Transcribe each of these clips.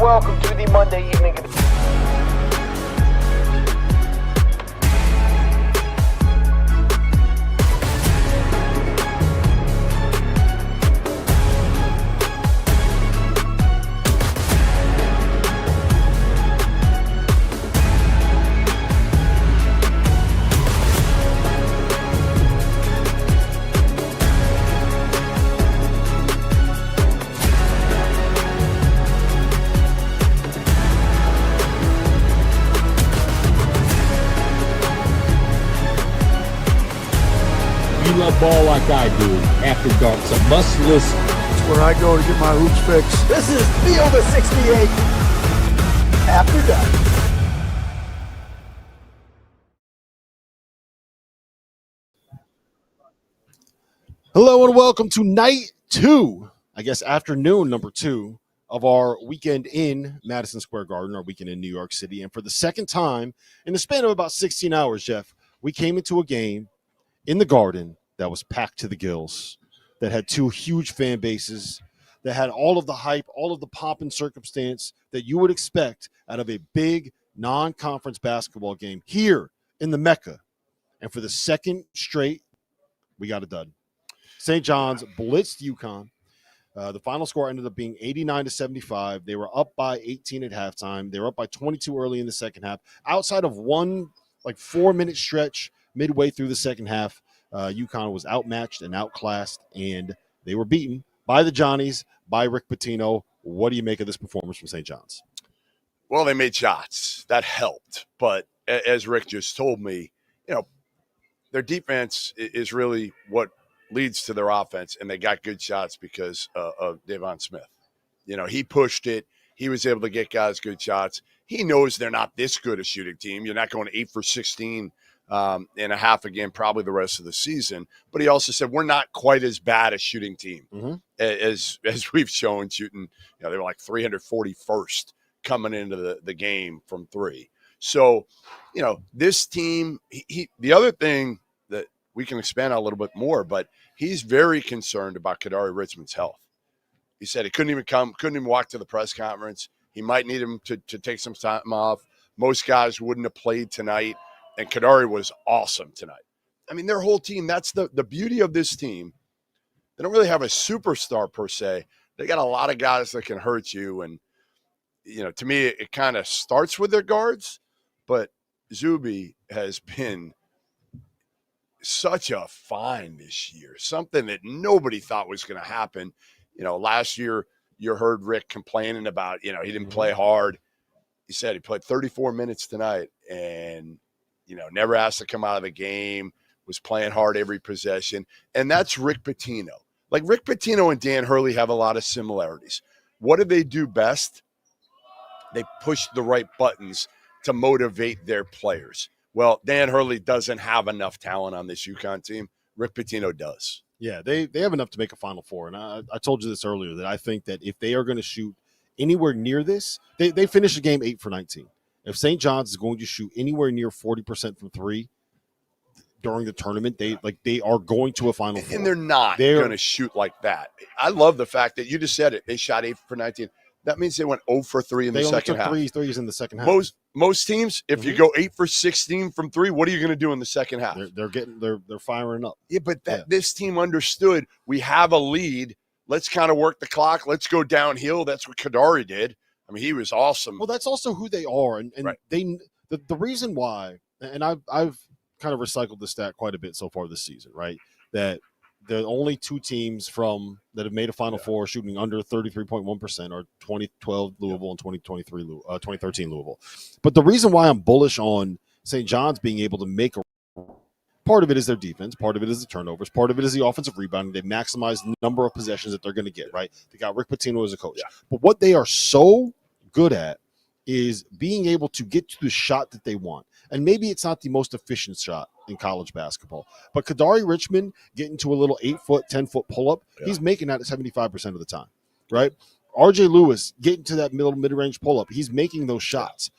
welcome to the Monday evening. Love ball like I do. After Dark, it's a must listen. That's where I go to get my hoops fixed. This is Field of 68 After Dark. Hello and welcome to night 2, I guess afternoon number 2 of our weekend in Madison Square Garden, our weekend in New York City. And for the second time in the span of about 16 hours, Jeff, we came into a game in the Garden that was packed to the gills, that had two huge fan bases, that had all of the hype, all of the pomp and circumstance that you would expect out of a big non-conference basketball game here in the Mecca. And for the second straight, we got a dud. St. John's blitzed UConn. The final score ended up being 89-75. They were up by 18 at halftime. They were up by 22 early in the second half. Outside of one 4-minute stretch midway through the second half, UConn was outmatched and outclassed, and they were beaten by the Johnnies, by Rick Pitino. What do you make of this performance from St. John's? Well, they made shots. That helped. But as Rick just told me, their defense is really what leads to their offense, and they got good shots because of Devon Smith. He pushed it. He was able to get guys good shots. He knows they're not this good a shooting team. You're not going 8 for 16 and a half again, probably the rest of the season. But he also said, we're not quite as bad a shooting team as we've shown shooting. They were like 341st coming into the game from three. So, this team, the other thing that we can expand on a little bit more, but he's very concerned about Kadari Richmond's health. He said he couldn't even walk to the press conference. He might need him to take some time off. Most guys wouldn't have played tonight. And Kadari was awesome tonight. I mean, their whole team, that's the beauty of this team. They don't really have a superstar per se. They got a lot of guys that can hurt you. And, to me, it kind of starts with their guards. But Zuby has been such a find this year, something that nobody thought was going to happen. Last year you heard Rick complaining about, he didn't play hard. He said he played 34 minutes tonight and, never asked to come out of the game, was playing hard every possession. And that's Rick Pitino. Like Rick Pitino and Dan Hurley have a lot of similarities. What do they do best? They push the right buttons to motivate their players. Well, Dan Hurley doesn't have enough talent on this UConn team. Rick Pitino does. Yeah, they have enough to make a Final Four. And I told you this earlier, that I think that if they are going to shoot anywhere near this, they finished the game 8 for 19. If St. John's is going to shoot anywhere near 40% from three during the tournament, they are going to a Final Four. And they're not going to shoot like that. I love the fact that you just said it. They shot 8 for 19. That means they went 0 for 3 in the second half. Threes in the second half. Most teams, if you go 8 for 16 from 3, what are you going to do in the second half? They're firing up. Yeah, but this team understood we have a lead. Let's kind of work the clock. Let's go downhill. That's what Kadari did. I mean, he was awesome. Well, that's also who they are, and right. The reason why, and I've kind of recycled this stat quite a bit so far this season, right? That the only two teams that have made a Final Four shooting under 33.1% are 2012 Louisville and 2013 Louisville. But the reason why I'm bullish on St. John's being able to make a part of it is their defense, part of it is the turnovers, part of it is the offensive rebounding. They maximize the number of possessions that they're going to get, right? They got Rick Pitino as a coach. Yeah. But what they are so good at is being able to get to the shot that they want. And maybe it's not the most efficient shot in college basketball, but Kadari Richmond getting to a little 8-foot, 10-foot pull-up, he's making that at 75% of the time, right? RJ Lewis getting to that mid-range pull-up, he's making those shots.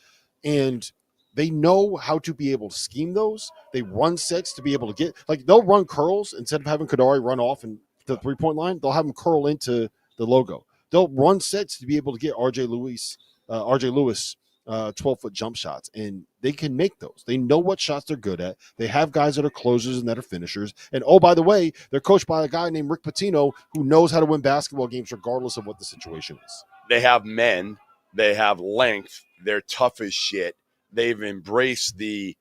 And they know how to be able to scheme those. They run sets to be able to get, they'll run curls instead of having Kadari run off and the three-point line. They'll have him curl into the logo. They'll run sets to be able to get RJ Lewis RJ Lewis 12-foot jump shots, and they can make those. They know what shots they're good at. They have guys that are closers and that are finishers. And, oh, by the way, they're coached by a guy named Rick Pitino who knows how to win basketball games regardless of what the situation is. They have men. They have length. They're tough as shit. They've embraced the,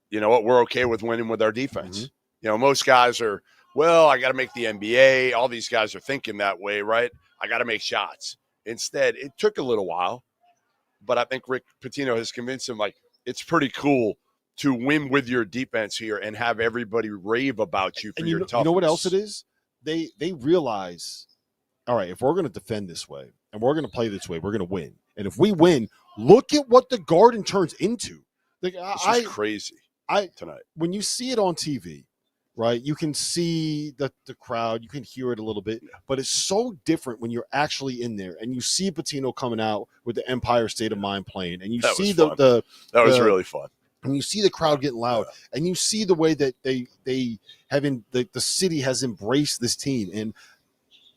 you know what, we're okay with winning with our defense. Mm-hmm. You know, most guys are, well, I got to make the NBA. All these guys are thinking that way, right? I got to make shots. Instead, it took a little while. But I think Rick Pitino has convinced him, like, it's pretty cool to win with your defense here and have everybody rave about you for your toughness. You know what else it is? They realize, all right, if we're going to defend this way and we're going to play this way, we're going to win. And if we win, look at what the Garden turns into. Like, this is crazy tonight. When you see it on TV, right, you can see the crowd, you can hear it a little bit, but it's so different when you're actually in there and you see Pitino coming out with the Empire State of Mind playing, and you see that was really fun. And you see the crowd getting loud, and you see the way that they have the city has embraced this team, and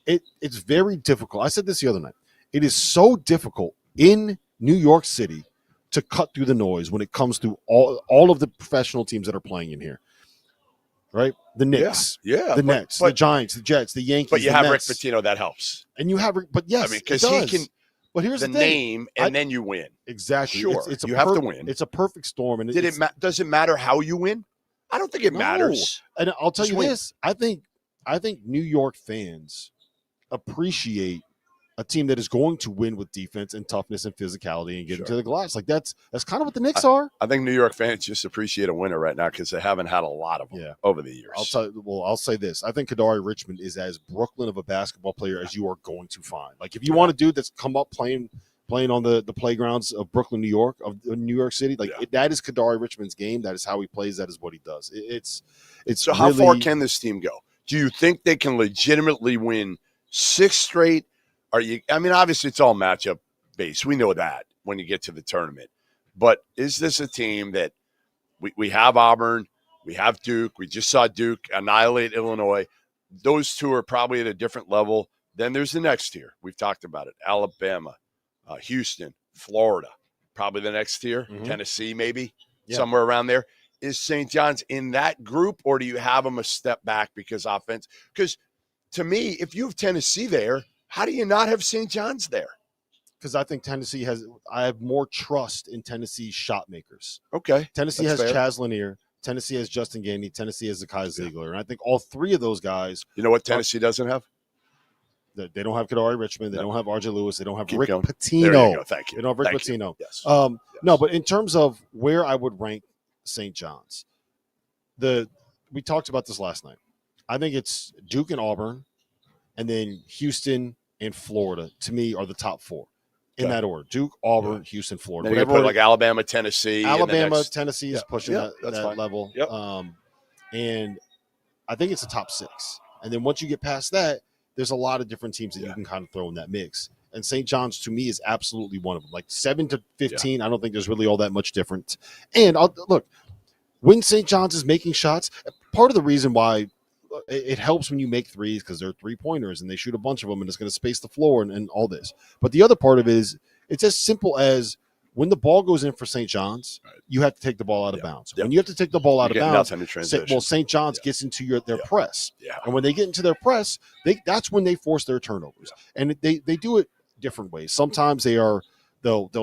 it's very difficult. I said this the other night. It is so difficult in New York City to cut through the noise when it comes to all of the professional teams that are playing in here. Right, the Knicks, the Nets, the Giants, the Jets, the Yankees. But you have Mets. Rick Pitino, that helps. And you have, but yes, I mean, because he can. But here's the thing. Name, and then you win. Exactly. Sure, it's you have to win. It's a perfect storm. And does it matter how you win? I don't think it matters. And I'll tell you win. this: I think New York fans appreciate a team that is going to win with defense and toughness and physicality and get into the glass. Like that's kind of what the Knicks are. I think New York fans just appreciate a winner right now because they haven't had a lot of them over the years. I'll say this. I think Kadari Richmond is as Brooklyn of a basketball player as you are going to find. Like if you want a dude that's come up playing on the playgrounds of Brooklyn, New York, of New York City, that is Kadari Richmond's game. That is how he plays. That is what he does. It's so how far can this team go? Do you think they can legitimately win 6 straight? Obviously it's all matchup based. We know that when you get to the tournament. But is this a team that we have Auburn, we have Duke, we just saw Duke annihilate Illinois. Those two are probably at a different level. Then there's the next tier. We've talked about it. Alabama, Houston, Florida, probably the next tier. Mm-hmm. Tennessee maybe, somewhere around there. Is St. John's in that group, or do you have them a step back because offense? Because to me, if you have Tennessee there, how do you not have St. John's there? Because I think I have more trust in Tennessee's shot makers. Okay. Tennessee has Chaz Lanier. Tennessee has Justin Gainey. Tennessee has Zakai Ziegler. And I think all three of those guys. You know what Tennessee doesn't have? They don't have Kadari Richmond. They don't have RJ Lewis. They don't have Rick going. Pitino. There you go. Thank you. They don't have Rick Pitino. Yes. No, but in terms of where I would rank St. John's, we talked about this last night. I think it's Duke and Auburn, and then Houston and Florida, to me, are the top 4 in that order. Duke, Auburn, Houston, Florida. Then you put like Alabama, Tennessee. Tennessee is pushing that level. Yep. And I think it's a top 6. And then once you get past that, there's a lot of different teams that you can kind of throw in that mix. And St. John's, to me, is absolutely one of them. Like 7 to 15, I don't think there's really all that much difference. And look, when St. John's is making shots, part of the reason why it helps when you make threes because they're 3-pointers and they shoot a bunch of them and it's going to space the floor and all this. But the other part of it is it's as simple as when the ball goes in for St. John's, you have to take the ball out of bounds. When you have to take the ball out of bounds, St. John's gets into their press. Yeah. And when they get into their press, that's when they force their turnovers. Yeah. And they do it different ways. Sometimes they'll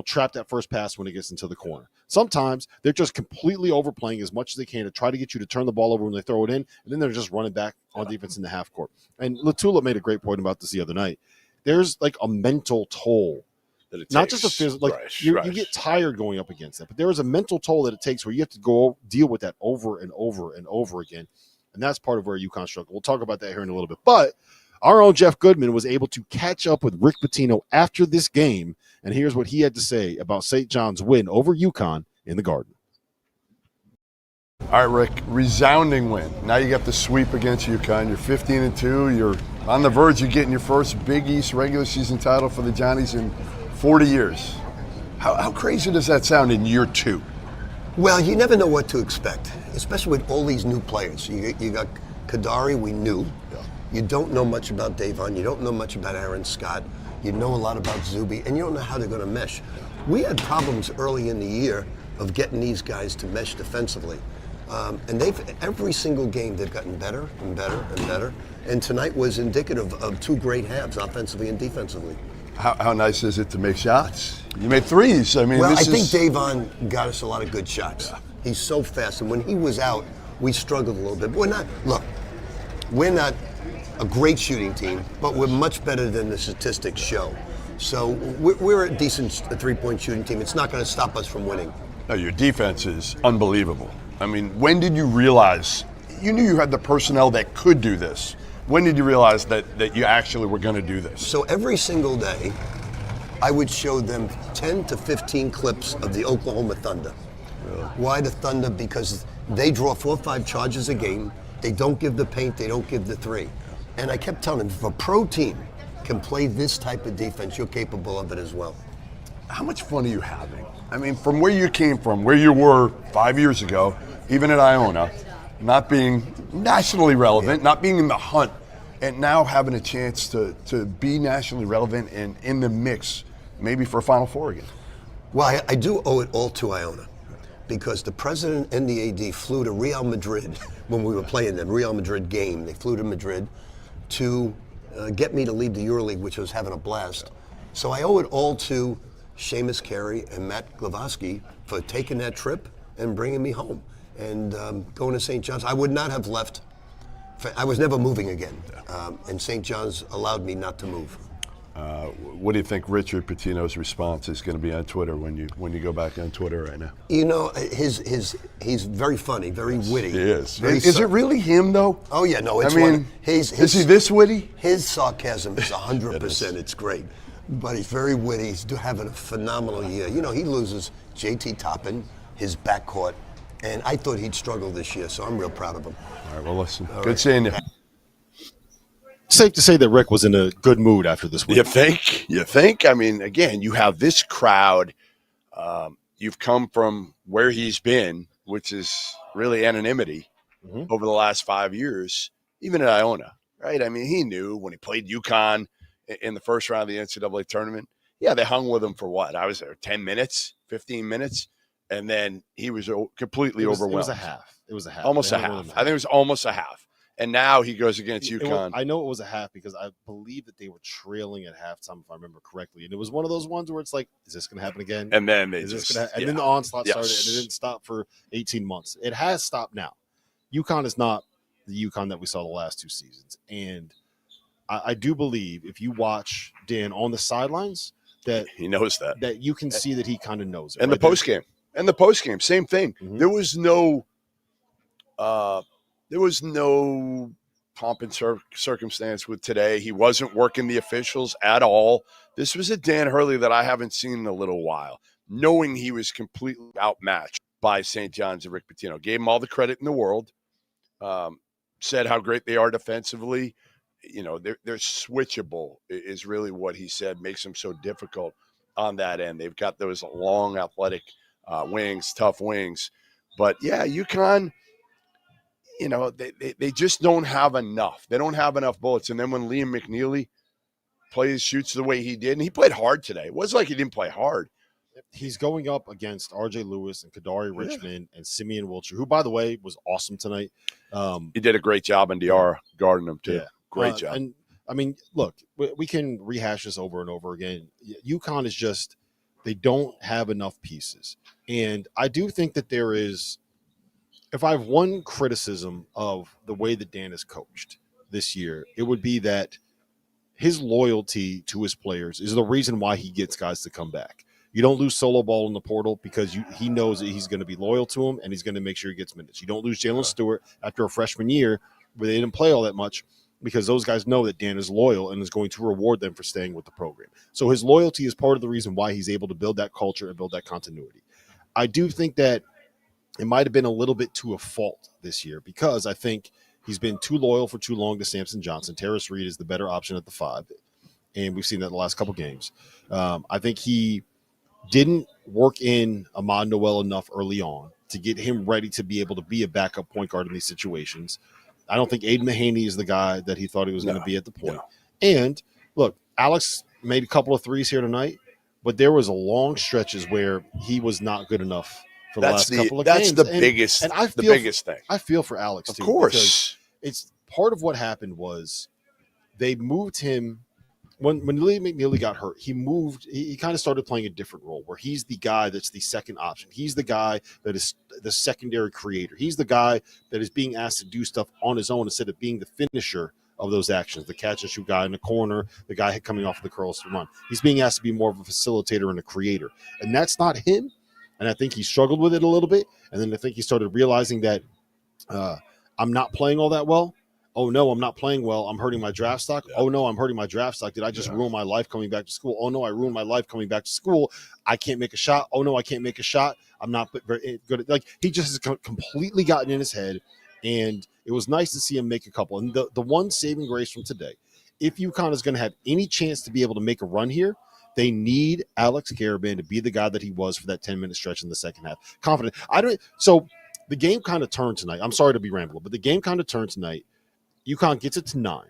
trap that first pass when it gets into the corner. Sometimes they're just completely overplaying as much as they can to try to get you to turn the ball over when they throw it in, and then they're just running back on defense in the half court. And Latula made a great point about this the other night. There's like a mental toll that it takes. Not just a physical. You get tired going up against that, but there is a mental toll that it takes where you have to go deal with that over and over and over again, and that's part of where UConn struggle. We'll talk about that here in a little bit, but our own Jeff Goodman was able to catch up with Rick Pitino after this game, and here's what he had to say about St. John's win over UConn in the Garden. All right, Rick, resounding win. Now you got the sweep against UConn. You're 15-2. You're on the verge of getting your first Big East regular season title for the Johnnies in 40 years. How crazy does that sound in year 2? Well, you never know what to expect, especially with all these new players. You got Kadari, we knew. Yeah. You don't know much about Davon. You don't know much about Aaron Scott. you know a lot about Zuby, and you don't know how they're going to mesh. We had problems early in the year of getting these guys to mesh defensively. And every single game they've gotten better and better and better. And tonight was indicative of two great halves, offensively and defensively. How nice is it to make shots? You made threes. I mean, well, I think Davon got us a lot of good shots. Yeah. He's so fast, and when he was out, we struggled a little bit. But we're not a great shooting team, but we're much better than the statistics show. So we're a decent three-point shooting team. It's not going to stop us from winning. No, your defense is unbelievable. I mean, when did you realize, you knew you had the personnel that could do this. When did you realize that you actually were going to do this? So every single day, I would show them 10 to 15 clips of the Oklahoma Thunder. Really? Why the Thunder? Because they draw 4 or 5 charges a game. They don't give the paint. They don't give the three. And I kept telling them, if a pro team can play this type of defense, you're capable of it as well. How much fun are you having? I mean, from where you came from, where you were 5 years ago, even at Iona, not being nationally relevant, not being in the hunt, and now having a chance to be nationally relevant and in the mix, maybe for a Final Four again. Well, I do owe it all to Iona, because the president and the AD flew to Real Madrid when we were playing them, Real Madrid game. They flew to Madrid to get me to lead the EuroLeague, which was having a blast. So I owe it all to Seamus Carey and Matt Glavoski for taking that trip and bringing me home. And going to St. John's, I would not have left. I was never moving again, and St. John's allowed me not to move. What do you think Richard Pitino's response is going to be on Twitter when you go back on Twitter right now? You know, he's very funny, very witty. He is. Is it really him though? Oh yeah, no. It's is he this witty? His sarcasm is 100%. It's great, but he's very witty. He's having a phenomenal year. You know, he loses JT Toppin, his backcourt. And I thought he'd struggle this year, so I'm real proud of him. All right, well, listen, good seeing you. Safe to say that Rick was in a good mood after this week. You think? You think? I mean, again, you have this crowd. You've come from where he's been, which is really anonymity over the last 5 years, even at Iona, right? I mean, he knew when he played UConn in the first round of the NCAA tournament. Yeah, they hung with him for what? I was there 10 minutes, 15 minutes. And then he was completely overwhelmed. It was a half. It was a half. Almost a half. I think it was almost a half. And now he goes against UConn. I know it was a half because I believe that they were trailing at halftime, if I remember correctly. And it was one of those ones where it's like, is this going to happen again? And then then the onslaught started, and it didn't stop for 18 months. It has stopped now. UConn is not the UConn that we saw the last 2 seasons. And I do believe if you watch Dan on the sidelines, that he knows that you can see that he kind of knows it. And right? The post game. And the post game, same thing. Mm-hmm. There was no pomp and circumstance with today. He wasn't working the officials at all. This was a Dan Hurley that I haven't seen in a little while, knowing he was completely outmatched by St. John's and Rick Pitino. Gave him all the credit in the world. Said how great they are defensively. You know, they're switchable is really what he said. Makes them so difficult on that end. They've got those long athletic wings, tough wings. But yeah, UConn, you know, they just don't have enough. They don't have enough bullets. And then when Liam McNeely shoots the way he did, and he played hard today. It wasn't like he didn't play hard. He's going up against RJ Lewis and Kadari Richmond and Simeon Wilcher, who, by the way, was awesome tonight. He did a great job in DR guarding him too. Yeah. Great job. And I mean, look, we can rehash this over and over again. UConn is just, they don't have enough pieces. And I do think that there is, if I have one criticism of the way that Dan has coached this year, it would be that his loyalty to his players is the reason why he gets guys to come back. You don't lose solo ball in the portal because he knows that he's going to be loyal to him and he's going to make sure he gets minutes. You don't lose Jalen Stewart after a freshman year where they didn't play all that much because those guys know that Dan is loyal and is going to reward them for staying with the program. So his loyalty is part of the reason why he's able to build that culture and build that continuity. I do think that it might have been a little bit to a fault this year because I think he's been too loyal for too long to Samson Johnson. Terrace Reed is the better option at the 5, and we've seen that in the last couple games. I think he didn't work in Ahmad Noel enough early on to get him ready to be able to be a backup point guard in these situations. I don't think Aiden Mahaney is the guy that he thought he was going to be at the point. No. And look, Alex made a couple of threes here tonight, but there was a long stretches where he was not good enough for the last couple of games. That's the biggest. And I feel the biggest thing. I feel for Alex Of too. course. It's part of what happened was they moved him when Lee McNeely got hurt. He kind of started playing a different role where he's the guy that's the second option. He's the guy that is the secondary creator. He's the guy that is being asked to do stuff on his own instead of being the finisher of those actions, the catch and shoot guy in the corner, the guy coming off of the curls to run. He's being asked to be more of a facilitator and a creator. And that's not him. And I think he struggled with it a little bit. And then I think he started realizing that I'm not playing all that well. Oh, no, I'm not playing well. I'm hurting my draft stock. Yeah. Oh, no, I'm hurting my draft stock. Did I just ruin my life coming back to school? Oh, no, I ruined my life coming back to school. I can't make a shot. Oh, no, I can't make a shot. I'm not very good at, like, he just has completely gotten in his head. And it was nice to see him make a couple. And the one saving grace from today, if UConn is going to have any chance to be able to make a run here, they need Alex Karaban to be the guy that he was for that 10-minute stretch in the second half. Confident. So the game kind of turned tonight. I'm sorry to be rambling, but the game kind of turned tonight. UConn gets it to 9.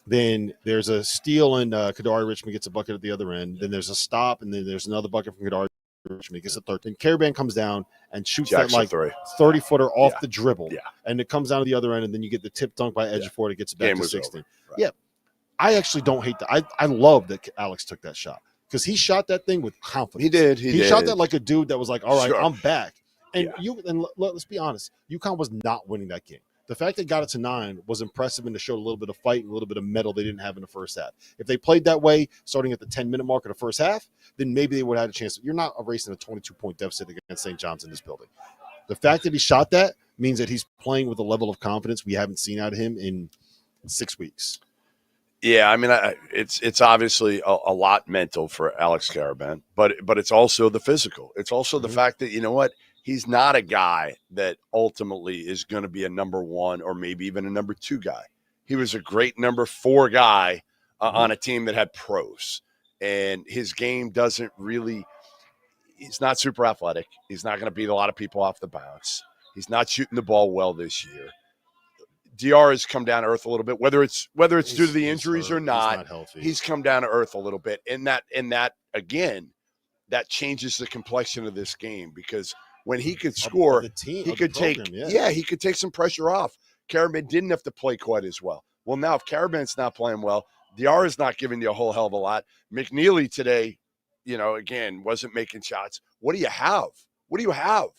Then there's a steal, and Kadari Richmond gets a bucket at the other end. Then there's a stop, and then there's another bucket from Kadari Richmond. Gets a 13. Karaban comes down and shoots that like 30-footer off the dribble. Yeah. And it comes down to the other end, and then you get the tip dunk by Ejiofor. It gets it back to 16. Right. Yeah. I actually don't hate that. I love that Alex took that shot because he shot that thing with confidence. He did. He shot that like a dude that was like, all right, I'm back. And let's be honest, UConn was not winning that game. The fact they got it to 9 was impressive and to show a little bit of fight and a little bit of mettle they didn't have in the first half. If they played that way, starting at the 10-minute mark of the first half, then maybe they would have had a chance. You're not erasing a 22-point deficit against St. John's in this building. The fact that he shot that means that he's playing with a level of confidence we haven't seen out of him in 6 weeks. Yeah, I mean, it's obviously a lot mental for Alex Karaban, but it's also the physical. It's also the fact that, you know what, he's not a guy that ultimately is going to be a number 1 or maybe even a number 2 guy. He was a great number 4 guy on a team that had pros, and his game doesn't really – he's not super athletic. He's not going to beat a lot of people off the bounce. He's not shooting the ball well this year. DR has come down to earth a little bit, whether it's due to the injuries or not. He's come down to earth a little bit, and that again, that changes the complexion of this game because when he could score, he could take some pressure off. Karaban didn't have to play quite as well. Well, now if Karaban's not playing well, DR is not giving you a whole hell of a lot. McNeely today, again, wasn't making shots. What do you have? What do you have?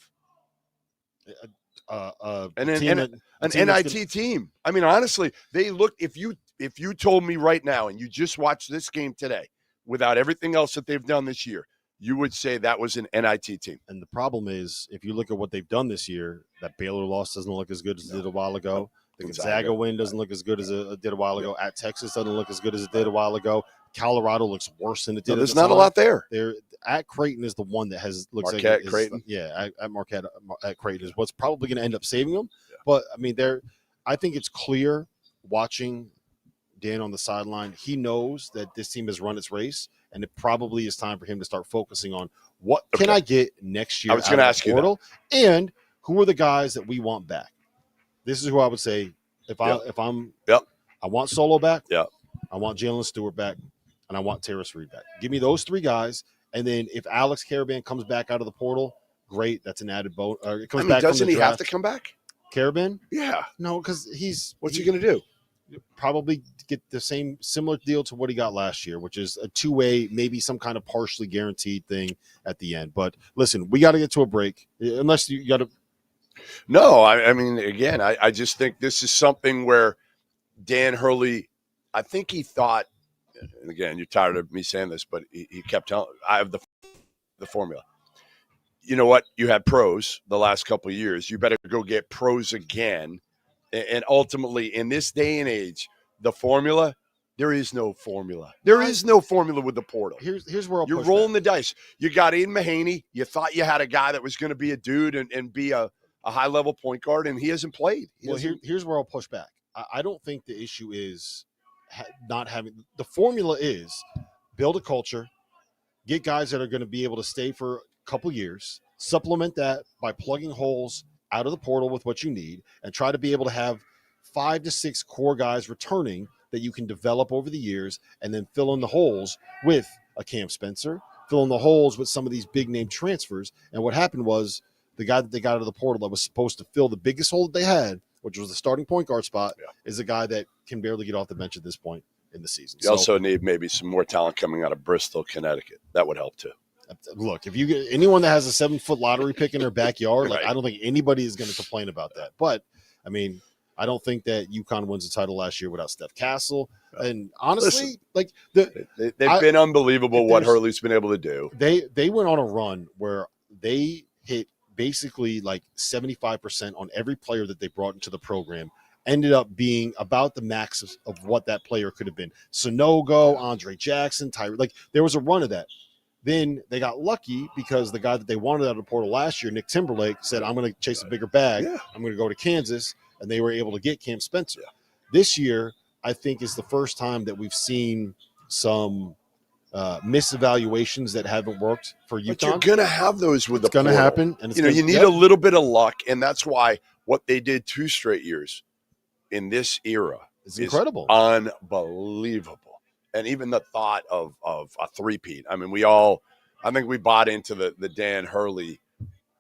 An NIT team. I mean, honestly, they look. If you told me right now, and you just watched this game today, without everything else that they've done this year, you would say that was an NIT team. And the problem is, if you look at what they've done this year, that Baylor loss doesn't look as good as it did a while ago. The Gonzaga win doesn't look as good as it did a while ago. At Texas doesn't look as good as it did a while ago. Colorado looks worse than it did. There's not a lot there. At Creighton is the one that looks Marquette, like Creighton. At Marquette at Creighton is what's probably going to end up saving them. Yeah. But I mean, I think it's clear watching Dan on the sideline. He knows that this team has run its race, and it probably is time for him to start focusing on what can I get next year. I was going to ask you that. And who are the guys that we want back? This is who I would say I want Solo back. Yeah. I want Jalen Stewart back, and I want Terrace Reed back. Give me those 3 guys, and then if Alex Karaban comes back out of the portal, great. That's an added bonus. Doesn't he have to come back? Karaban? Yeah. No, because what's he going to do? Probably get the similar deal to what he got last year, which is a 2-way, maybe some kind of partially guaranteed thing at the end. But listen, we got to get to a break. Unless you got to. No, I mean, again, I just think this is something where Dan Hurley, I think he thought, and again, you're tired of me saying this, but he kept telling, I have the formula. You know what? You had pros the last couple of years. You better go get pros again. And ultimately, in this day and age, the formula, there is no formula. There is no formula with the portal. Here's where you're rolling the dice. You got Aiden Mahaney. You thought you had a guy that was going to be a dude and be a high-level point guard, and he hasn't played. Here's where I'll push back. I don't think the issue is not having – the formula is build a culture, get guys that are going to be able to stay for a couple years, supplement that by plugging holes out of the portal with what you need, and try to be able to have 5 to 6 core guys returning that you can develop over the years and then fill in the holes with a Cam Spencer, fill in the holes with some of these big name transfers. And what happened was the guy that they got out of the portal that was supposed to fill the biggest hole that they had, which was the starting point guard spot, is a guy that can barely get off the bench at this point in the season. You also need maybe some more talent coming out of Bristol, Connecticut. That would help too. Look, if you get anyone that has a 7-foot lottery pick in their backyard, like Right. I don't think anybody is going to complain about that. But I mean, I don't think that UConn wins the title last year without Steph Castle. And honestly, like they've been unbelievable what Hurley's been able to do. They went on a run where they hit basically like 75% on every player that they brought into the program. Ended up being about the max of what that player could have been. Sonogo, Andre Jackson, Tyree. Like there was a run of that. Then they got lucky because the guy that they wanted out of the portal last year, Nick Timberlake, said, I'm going to chase a bigger bag. Yeah. I'm going to go to Kansas. And they were able to get Cam Spencer. This year, I think, is the first time that we've seen some misevaluations that haven't worked for UConn. But you're going to have those with It's the going to portal. happen. And it's You need a little bit of luck, and that's why what they did 2 straight years in this era It's incredible. Unbelievable. And even the thought of a three-peat. I mean, I think we bought into the Dan Hurley,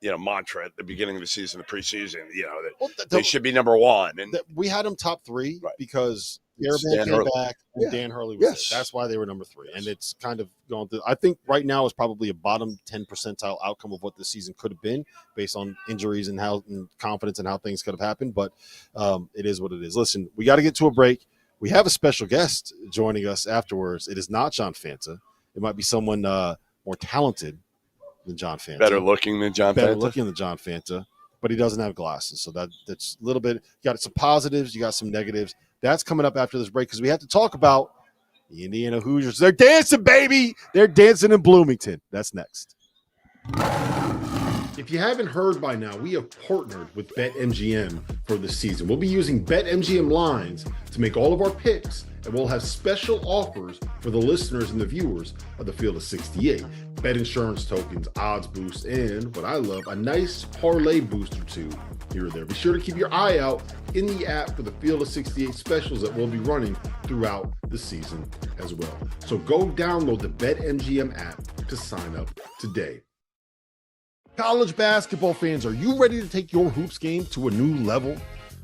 mantra at the beginning of the season, the preseason, that they should be number 1. And we had them top 3 because It's Darabin Dan came Hurley. back and Dan Hurley was there. That's why they were number 3. And it's kind of gone through. I think right now is probably a bottom 10 percentile outcome of what this season could have been based on injuries and confidence and how things could have happened. But it is what it is. Listen, we got to get to a break. We have a special guest joining us afterwards. It is not John Fanta. It might be someone more talented than John Fanta. better looking than John Fanta, but he doesn't have glasses. So that's a little bit. You got some positives, you got some negatives. That's coming up after this break because we have to talk about the Indiana Hoosiers. They're dancing, baby. They're dancing in Bloomington. That's next. If you haven't heard by now, we have partnered with BetMGM for the season. We'll be using BetMGM lines to make all of our picks, and we'll have special offers for the listeners and the viewers of the Field of 68. Bet insurance tokens, odds boost, and what I love, a nice parlay boost or two here or there. Be sure to keep your eye out in the app for the Field of 68 specials that we'll be running throughout the season as well. So go download the BetMGM app to sign up today. College basketball fans, are you ready to take your hoops game to a new level?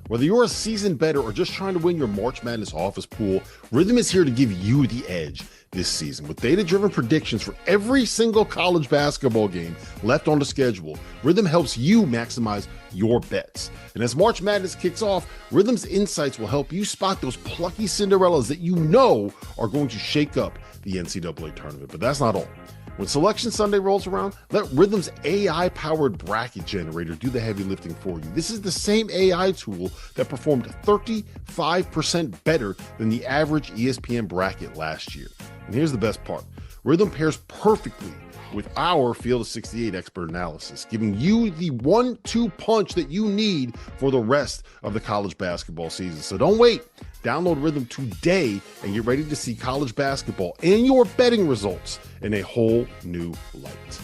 Whether you're a seasoned bettor or just trying to win your March Madness office pool, Rhythm is here to give you the edge this season. With data-driven predictions for every single college basketball game left on the schedule, Rhythm helps you maximize your bets. And as March Madness kicks off, Rhythm's insights will help you spot those plucky Cinderellas that you know are going to shake up the NCAA tournament. But that's not all. When Selection Sunday rolls around, let Rhythm's AI-powered bracket generator do the heavy lifting for you. This is the same AI tool that performed 35% better than the average ESPN bracket last year. And here's the best part. Rhythm pairs perfectly with our Field of 68 expert analysis, giving you the 1-2 punch that you need for the rest of the college basketball season. So don't wait. Download Rhythm today and get ready to see college basketball and your betting results in a whole new light.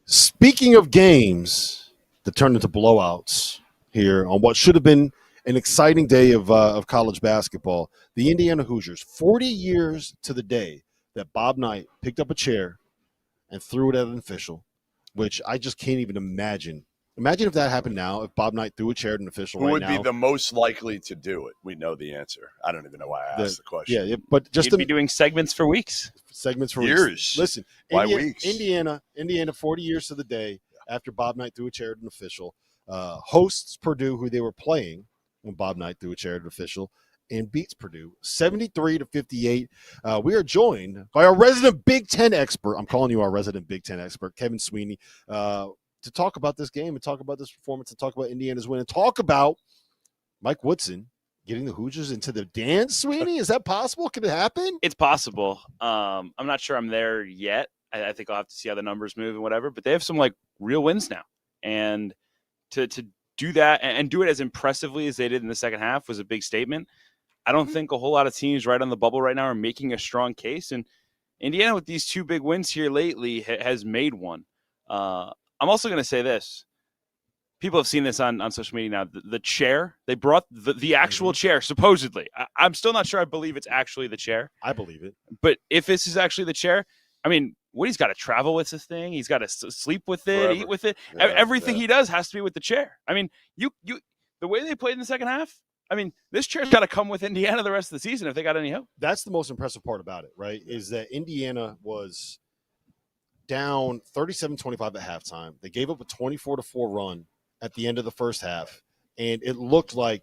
Speaking of games that turned into blowouts here on what should have been an exciting day of college basketball, the Indiana Hoosiers, 40 years to the day that Bob Knight picked up a chair and threw it at an official, which I just can't even imagine. Imagine if that happened now, if Bob Knight threw a chair at an official Who right would now. be the most likely to do it? We know the answer. I don't even know why I asked the question. Yeah, but just You'd be doing segments for weeks. segments for Years. weeks. Listen, Why weeks? Indiana, 40 years to the day after Bob Knight threw a chair at an official, hosts Purdue, who they were playing when Bob Knight threw a chair at an official, and beats Purdue 73-58. We are joined by our resident Big Ten expert. I'm calling you our resident Big Ten expert, Kevin Sweeney, to talk about this game and talk about this performance and talk about Indiana's win and talk about Mike Woodson getting the Hoosiers into the dance. Sweeney, is that possible? Can it happen? It's possible. I'm not sure I'm there yet. I think I'll have to see how the numbers move and whatever, but they have some real wins now. And to do that and do it as impressively as they did in the second half was a big statement. I don't think a whole lot of teams right on the bubble right now are making a strong case. And Indiana, with these 2 big wins here lately, has made one. I'm also going to say this. people have seen this on social media now. The chair, they brought the actual chair, supposedly. I'm still not sure I believe it's actually the chair. I believe it. But if this is actually the chair, I mean, Woody's got to travel with this thing. He's got to sleep with it, eat with it. Yeah, Everything he does has to be with the chair. I mean, the way they played in the second half, I mean, this chair's got to come with Indiana the rest of the season if they got any hope. That's the most impressive part about it, right? Is that Indiana was down 37-25 at halftime. They gave up a 24-4 run at the end of the first half, and it looked like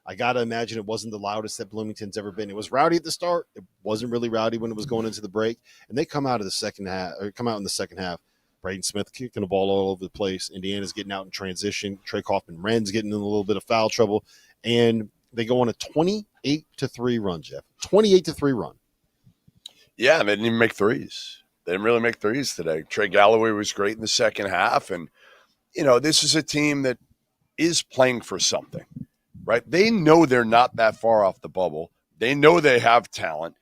I got to imagine it wasn't the loudest that Bloomington's ever been. It was rowdy at the start. It wasn't really rowdy when it was going into the break, and they come out in the second half. Braden Smith kicking the ball all over the place. Indiana's getting out in transition. Trey Kaufman-Wren's getting in a little bit of foul trouble, and they go on a 28-3 run, Jeff. 28-3 run. Yeah, they didn't even make threes. They didn't really make threes today. Trey Galloway was great in the second half, and this is a team that is playing for something, right? They know they're not that far off the bubble. They know they have talent.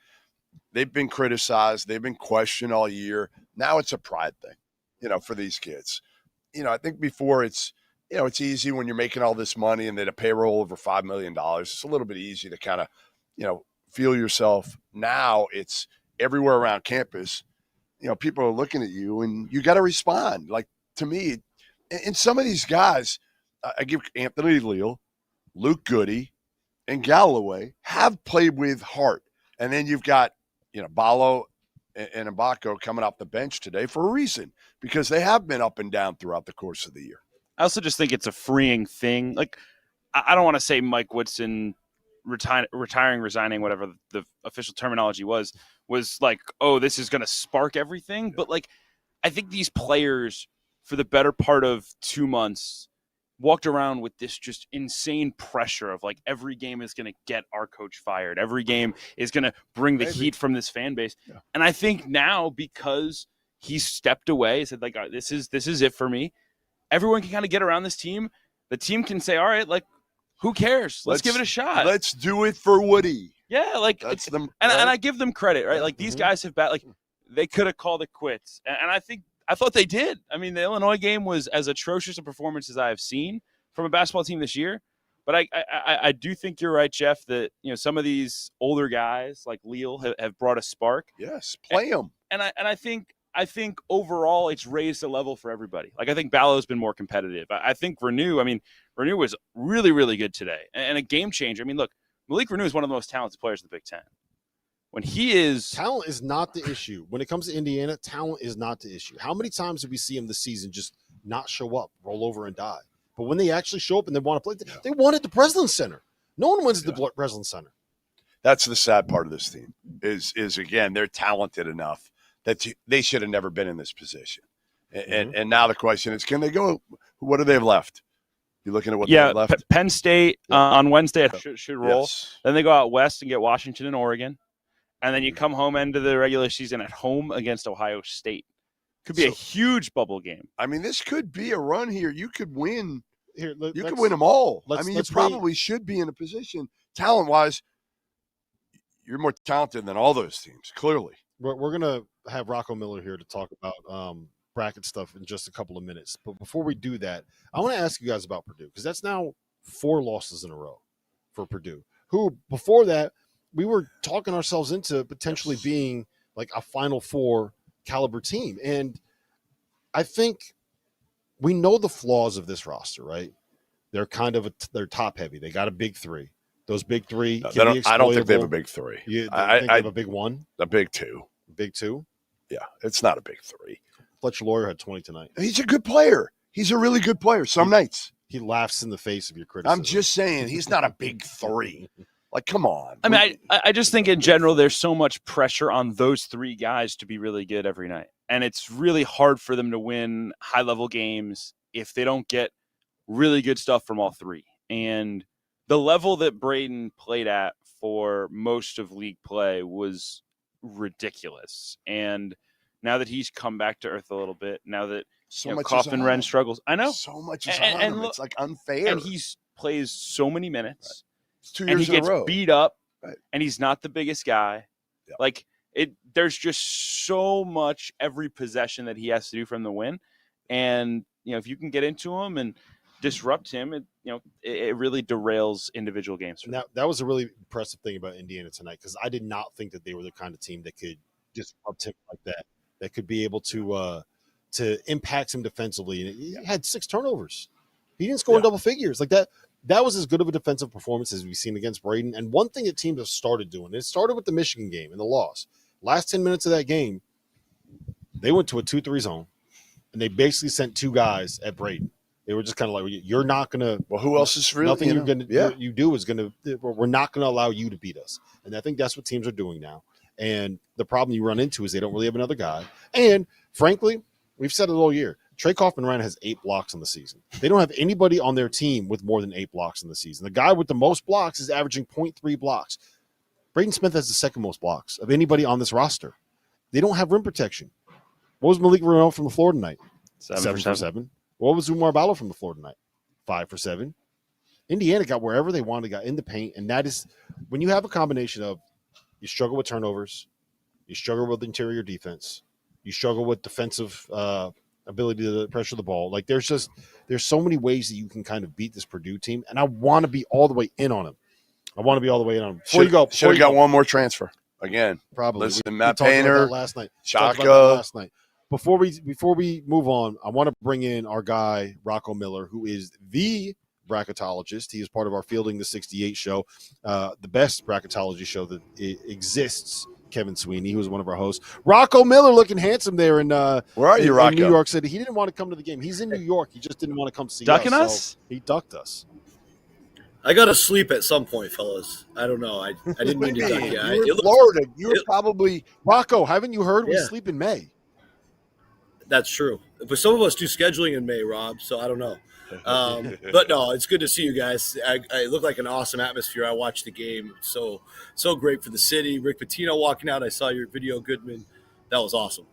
They've been criticized. They've been questioned all year. Now it's a pride thing, for these kids. I think before it's easy when you're making all this money and then a payroll over $5 million. It's a little bit easy to kind of, feel yourself. Now it's everywhere around campus. People are looking at you and you got to respond. Like, to me, and some of these guys, I give Anthony Leal, Luke Goody, and Galloway have played with heart. And then you've got, Ballo and Mbako coming off the bench today for a reason, because they have been up and down throughout the course of the year. I also just think it's a freeing thing. Like, I don't want to say Mike Woodson resigning, whatever the official terminology was like, oh, this is going to spark everything. But, like, I think these players, for the better part of 2 months, walked around with this just insane pressure of, like, every game is going to get our coach fired. Every game is going to bring the heat from this fan base. Yeah. And I think now, because he stepped away, said, like, this is it for me, everyone can kind of get around this team. The team can say, all right, like, who cares? Let's give it a shot. Let's do it for Woody. Yeah, like, that's them, and I give them credit, right? Like, these guys have they could have called it quits. And I thought they did. I mean, the Illinois game was as atrocious a performance as I have seen from a basketball team this year. But I do think you're right, Jeff, that some of these older guys like Leal have brought a spark. Yes, play them. And I think overall it's raised the level for everybody. Like, I think Ballo's been more competitive. I think Renew was really, really good today and a game changer. I mean, look, Malik Renew is one of the most talented players in the Big Ten. When he is... Talent is not the issue. When it comes to Indiana, talent is not the issue. How many times did we see him this season just not show up, roll over and die? But when they actually show up and they want to play, they won at the Breslin Center. No one wins at the Breslin Center. That's the sad part of this team is again, they're talented enough that they should have never been in this position. And now the question is, can they go? What do they have left? You looking at what they have left? Penn State on Wednesday should roll. Yes. Then they go out west and get Washington and Oregon. And then you come home end of the regular season at home against Ohio State. Could be a huge bubble game. I mean, this could be a run here. You could win. You could win them all. I mean, you probably should be in a position, talent-wise, you're more talented than all those teams, clearly. We're going to have Rocco Miller here to talk about bracket stuff in just a couple of minutes. But before we do that, I want to ask you guys about Purdue, because that's now 4 losses in a row for Purdue, who before that, we were talking ourselves into potentially being like a Final Four caliber team. And I think we know the flaws of this roster, right? They're kind of they're top heavy. They got a big 3. Those big 3 can be exploitable. I don't think they have a big 3. I think they have a big 1? A big 2. Big 2? Yeah, it's not a big 3. Fletcher Lawyer had 20 tonight. He's a good player. He's a really good player some nights. He laughs in the face of your criticism. I'm just saying, he's not a big 3. Like, come on. I mean, I just think in general, there's so much pressure on those 3 guys to be really good every night. And it's really hard for them to win high-level games if they don't get really good stuff from all 3. And the level that Braden played at for most of league play was ridiculous. And now that he's come back to earth a little bit, now that Kaufman-Wren struggles, I know. So much is on him. It's like unfair. And he plays so many minutes. Right. 2 years and he gets beat up, right. And he's not the biggest guy. Yeah. Like, there's just so much every possession that he has to do from the win. And, if you can get into him and disrupt him, it really derails individual games. And that was a really impressive thing about Indiana tonight, because I did not think that they were the kind of team that could disrupt him like that could be able to impact him defensively. And he had 6 turnovers. He didn't score in double figures like that. That was as good of a defensive performance as we've seen against Braden. And one thing that teams have started doing, it started with the Michigan game and the loss. Last 10 minutes of that game, they went to a 2-3 zone, and they basically sent 2 guys at Braden. They were just kind of like, you're not going to – Well, who else is really – nothing you're going to you do is going to – we're not going to allow you to beat us. And I think that's what teams are doing now. And the problem you run into is they don't really have another guy. And, frankly, we've said it all year. Trey Kaufman-Ryan has 8 blocks in the season. They don't have anybody on their team with more than 8 blocks in the season. The guy with the most blocks is averaging 0.3 blocks. Braden Smith has the second most blocks of anybody on this roster. They don't have rim protection. What was Malik Renault from the floor tonight? 7 for 7. What was Umar Ballo from the floor tonight? 5 for 7. Indiana got wherever they wanted, got in the paint, and that is when you have a combination of you struggle with turnovers, you struggle with interior defense, you struggle with defensive ability to pressure the ball. Like there's so many ways that you can kind of beat this Purdue team, and I want to be all the way in on them. Should have got one more transfer again. Probably. Listen, we Matt talked about Painter, that last night. Shaka. Before we move on, I want to bring in our guy Rocco Miller, who is the bracketologist. He is part of our Fielding the 68 show, the best bracketology show that exists. Kevin Sweeney, who was one of our hosts. Rocco Miller looking handsome there in where are you, Rocco? In New York City. He didn't want to come to the game. He's in New York. He just didn't want to come see Ducking us. us? So he ducked us. I got to sleep at some point, fellas. I don't know. I didn't mean to duck you. You were in Florida. You were probably – Rocco, haven't you heard we sleep in May? That's true. But some of us do scheduling in May, Rob, so I don't know. But no, it's good to see you guys. I look like an awesome atmosphere. I watched the game. So great for the city. Rick Pitino walking out. I saw your video, Goodman. That was awesome.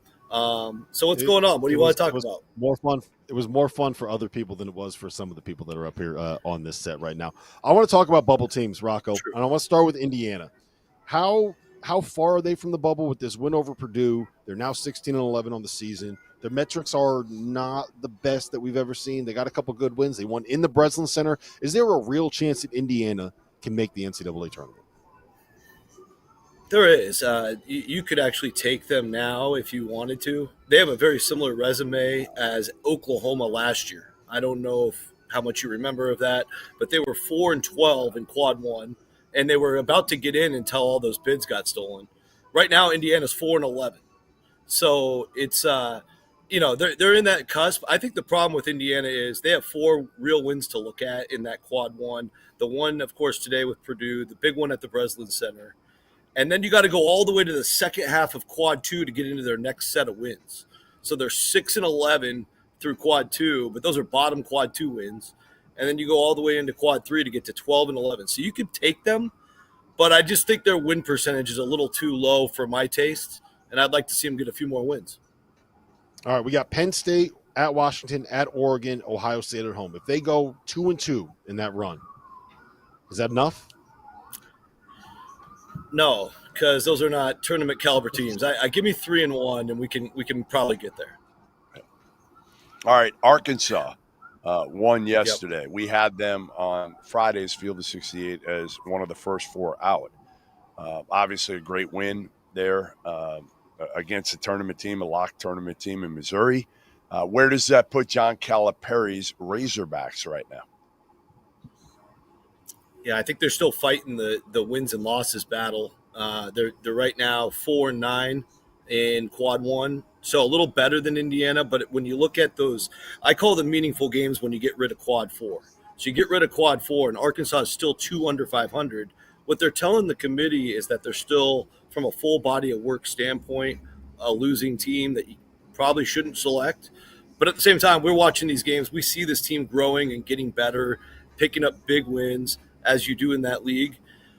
So what's going on? What do you want to talk about? More fun. It was more fun for other people than it was for some of the people that are up here on this set right now. I want to talk about bubble teams, Rocco, and I want to start with Indiana. How far are they from the bubble with this win over Purdue? They're now 16-11 on the season. Their metrics are not the best that we've ever seen. They got a couple good wins. They won in the Breslin Center. Is there a real chance that Indiana can make the NCAA tournament? There is. You could actually take them now if you wanted to. They have a very similar resume as Oklahoma last year. I don't know how much you remember of that, but they were 4-12 in quad one, and they were about to get in until all those bids got stolen. Right now, Indiana's 4-11. So it's they're in that cusp. I think the problem with Indiana is they have 4 real wins to look at in that quad one. The one, of course, today with Purdue, the big one at the Breslin Center. And then you got to go all the way to the second half of quad 2 to get into their next set of wins. So they're 6-11 through quad 2, but those are bottom quad 2 wins. And then you go all the way into quad 3 to get to 12-11. So you could take them, but I just think their win percentage is a little too low for my taste, and I'd like to see them get a few more wins. All right, we got Penn State at Washington, at Oregon, Ohio State at home. If they go 2-2 in that run, is that enough? No, because those are not tournament caliber teams. I give me 3-1, and we can probably get there. All right, Arkansas won yesterday. Yep. We had them on Friday's Field of 68 as one of the first 4 out. Obviously, a great win there against a tournament team, a locked tournament team in Missouri. Where does that put John Calipari's Razorbacks right now? Yeah, I think they're still fighting the wins and losses battle. They're right now 4-9 in quad 1, so a little better than Indiana. But when you look at those, I call them meaningful games when you get rid of quad 4. So you get rid of quad 4, and Arkansas is still 2 under 500. What they're telling the committee is that they're still, from a full body of work standpoint, a losing team that you probably shouldn't select. But at the same time, we're watching these games. We see this team growing and getting better, picking up big wins, as you do in that league.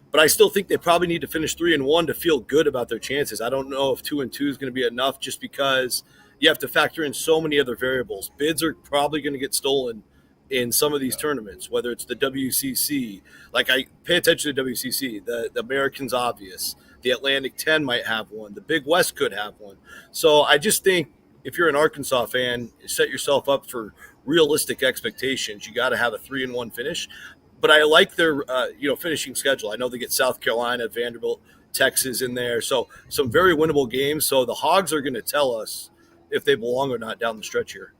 But I still think they probably need to finish 3-1 to feel good about their chances. I don't know if 2-2 is going to be enough, just because you have to factor in so many other variables. Bids are probably going to get stolen in some of these tournaments, whether it's the WCC. Like, I pay attention to WCC. The American's obvious. The Atlantic 10 might have one. The Big West could have one. So I just think if you're an Arkansas fan, set yourself up for realistic expectations, you got to have a 3-1 finish. But I like their finishing schedule. I know they get South Carolina, Vanderbilt, Texas in there, so some very winnable games. So the Hogs are going to tell us if they belong or not down the stretch here.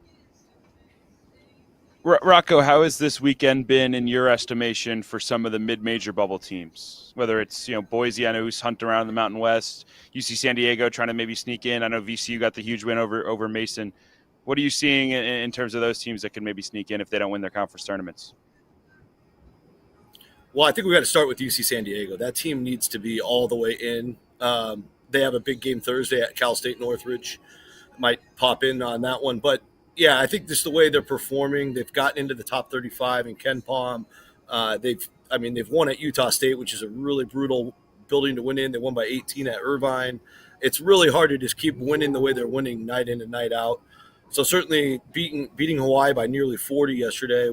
Rocco, how has this weekend been in your estimation for some of the mid-major bubble teams? Whether it's Boise, I know who's hunting around in the Mountain West, UC San Diego trying to maybe sneak in. I know VCU got the huge win over Mason. What are you seeing in terms of those teams that can maybe sneak in if they don't win their conference tournaments? Well, I think we got to start with UC San Diego. That team needs to be all the way in. They have a big game Thursday at Cal State Northridge. Might pop in on that one, but yeah, I think just the way they're performing, they've gotten into the top 35 in Ken Palm. They've won at Utah State, which is a really brutal building to win in. They won by 18 at Irvine. It's really hard to just keep winning the way they're winning night in and night out. So certainly beating Hawaii by nearly 40 yesterday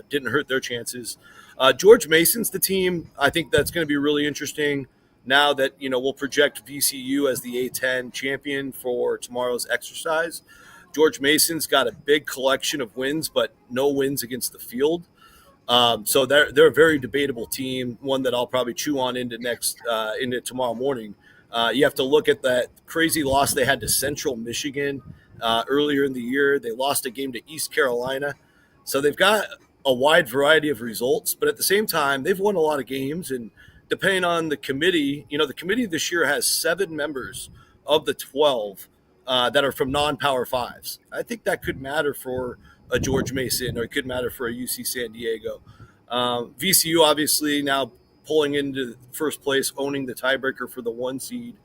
didn't hurt their chances. George Mason's the team. I think that's going to be really interesting now that, we'll project VCU as the A10 champion for tomorrow's exercise. George Mason's got a big collection of wins, but no wins against the field. So they're a very debatable team, one that I'll probably chew on into tomorrow morning. You have to look at that crazy loss they had to Central Michigan earlier in the year. They lost a game to East Carolina. So they've got a wide variety of results, but at the same time, they've won a lot of games. And depending on the committee, the committee this year has 7 members of the 12 that are from non-Power Fives. I think that could matter for a George Mason, or it could matter for a UC San Diego. VCU obviously now pulling into first place, owning the tiebreaker for the 1 seed,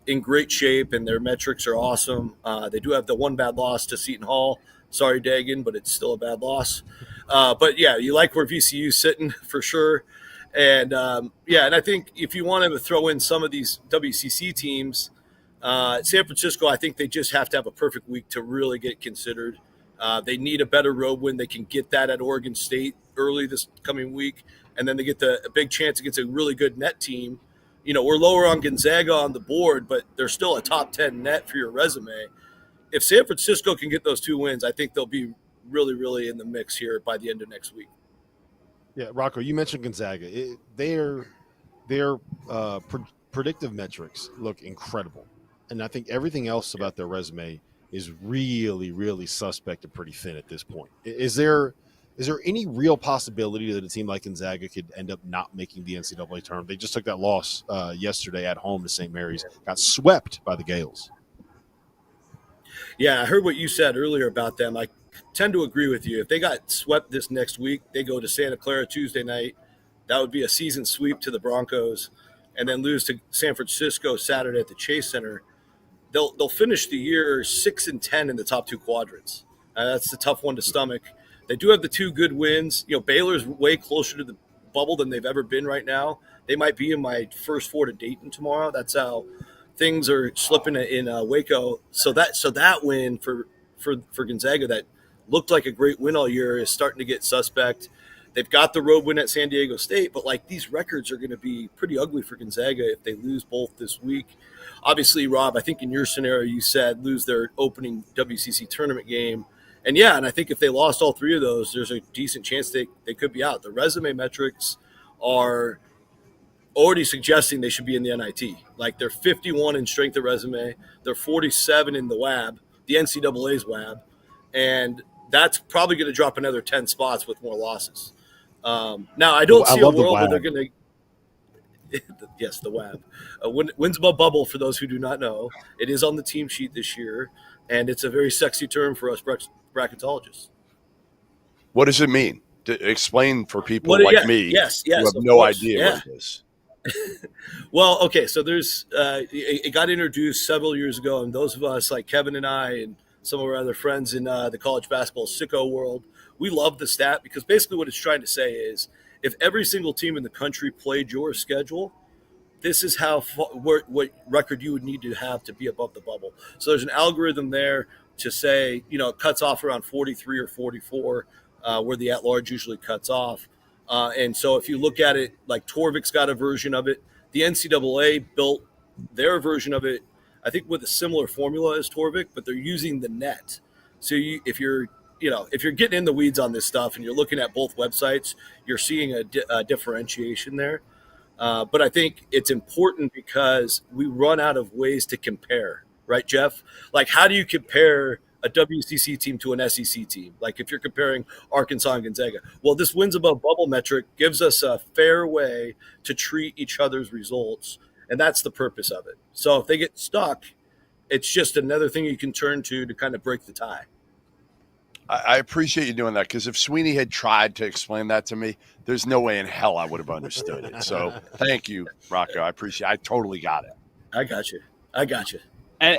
in great shape, and their metrics are awesome. They do have the one bad loss to Seton Hall. Sorry, Dagan, but it's still a bad loss. But yeah, you like where VCU's sitting for sure. And and I think if you want to throw in some of these WCC teams, San Francisco, I think they just have to have a perfect week to really get considered. They need a better road win. They can get that at Oregon State early this coming week, and then they get a big chance against a really good net team. We're lower on Gonzaga on the board, but they're still a top 10 net for your resume. If San Francisco can get those 2 wins, I think they'll be really, really in the mix here by the end of next week. Yeah, Rocco, you mentioned Gonzaga. Their predictive metrics look incredible. And I think everything else about their resume is really, really suspect and pretty thin at this point. Is there any real possibility that a team like Gonzaga could end up not making the NCAA tournament? They just took that loss yesterday at home to St. Mary's, got swept by the Gales. Yeah, I heard what you said earlier about them. I tend to agree with you. If they got swept this next week, they go to Santa Clara Tuesday night. That would be a season sweep to the Broncos, and then lose to San Francisco Saturday at the Chase Center. They'll finish the year 6-10 in the top 2 quadrants. That's a tough one to stomach. They do have the 2 good wins. Baylor's way closer to the bubble than they've ever been right now. They might be in my first 4 to Dayton tomorrow. That's how things are slipping in Waco. So that win for Gonzaga that looked like a great win all year is starting to get suspect. They've got the road win at San Diego State, but these records are going to be pretty ugly for Gonzaga if they lose both this week. Obviously, Rob, I think in your scenario you said lose their opening WCC tournament game. And I think if they lost all 3 of those, there's a decent chance they could be out. The resume metrics are already suggesting they should be in the NIT. They're 51 in strength of resume. They're 47 in the WAB, the NCAA's WAB. And that's probably going to drop another 10 spots with more losses. Now, I don't see a world where they're going to – yes, the WAB. Wins above bubble, for those who do not know. It is on the team sheet this year, and it's a very sexy term for us bracketologists. What does it mean? To explain for people me who have no idea what it is. Well, okay, so there's it got introduced several years ago, and those of us like Kevin and I and some of our other friends in the college basketball sicko world, we love the stat because basically what it's trying to say is if every single team in the country played your schedule, this is what record you would need to have to be above the bubble. So there's an algorithm there to say, it cuts off around 43 or 44, where the at-large usually cuts off. And so if you look at it, like Torvik's got a version of it. The NCAA built their version of it, I think with a similar formula as Torvik, but they're using the net. So if you're, if you're getting in the weeds on this stuff and you're looking at both websites, you're seeing a differentiation there. But I think it's important because we run out of ways to compare, right, Jeff? Like, how do you compare a WCC team to an SEC team? Like, if you're comparing Arkansas and Gonzaga, well, this wins above bubble metric gives us a fair way to treat each other's results, and that's the purpose of it. So if they get stuck, it's just another thing you can turn to kind of break the tie. I appreciate you doing that, because if Sweeney had tried to explain that to me, there's no way in hell I would have understood it. So thank you, Rocco. I totally got it. I got you. And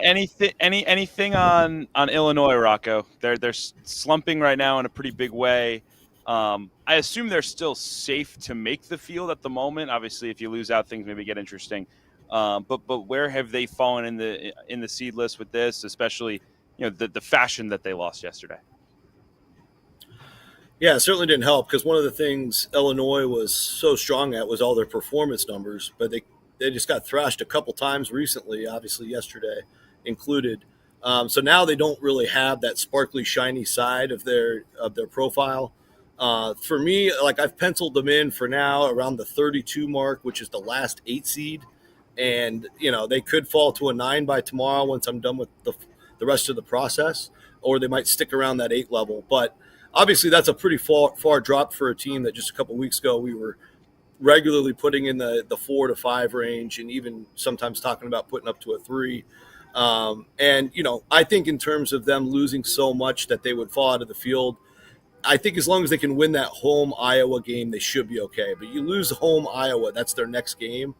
anything on Illinois, Rocco? They're slumping right now in a pretty big way. I assume they're still safe to make the field at the moment. Obviously, if you lose out, things maybe get interesting. But where have they fallen in the seed list with this, especially the fashion that they lost yesterday? Yeah, it certainly didn't help, because one of the things Illinois was so strong at was all their performance numbers, but they just got thrashed a couple times recently, obviously yesterday included. So now they don't really have that sparkly, shiny side of their profile. For me, like, I've penciled them in for now around the 32 mark, which is the last 8 seed. And, they could fall to a 9 by tomorrow once I'm done with the rest of the process, or they might stick around that 8 level. But obviously that's a pretty far drop for a team that just a couple weeks ago we were regularly putting in the 4 to 5 range, and even sometimes talking about putting up to a 3. And, I think in terms of them losing so much that they would fall out of the field, I think as long as they can win that home Iowa game, they should be okay. But you lose home Iowa, that's their next game.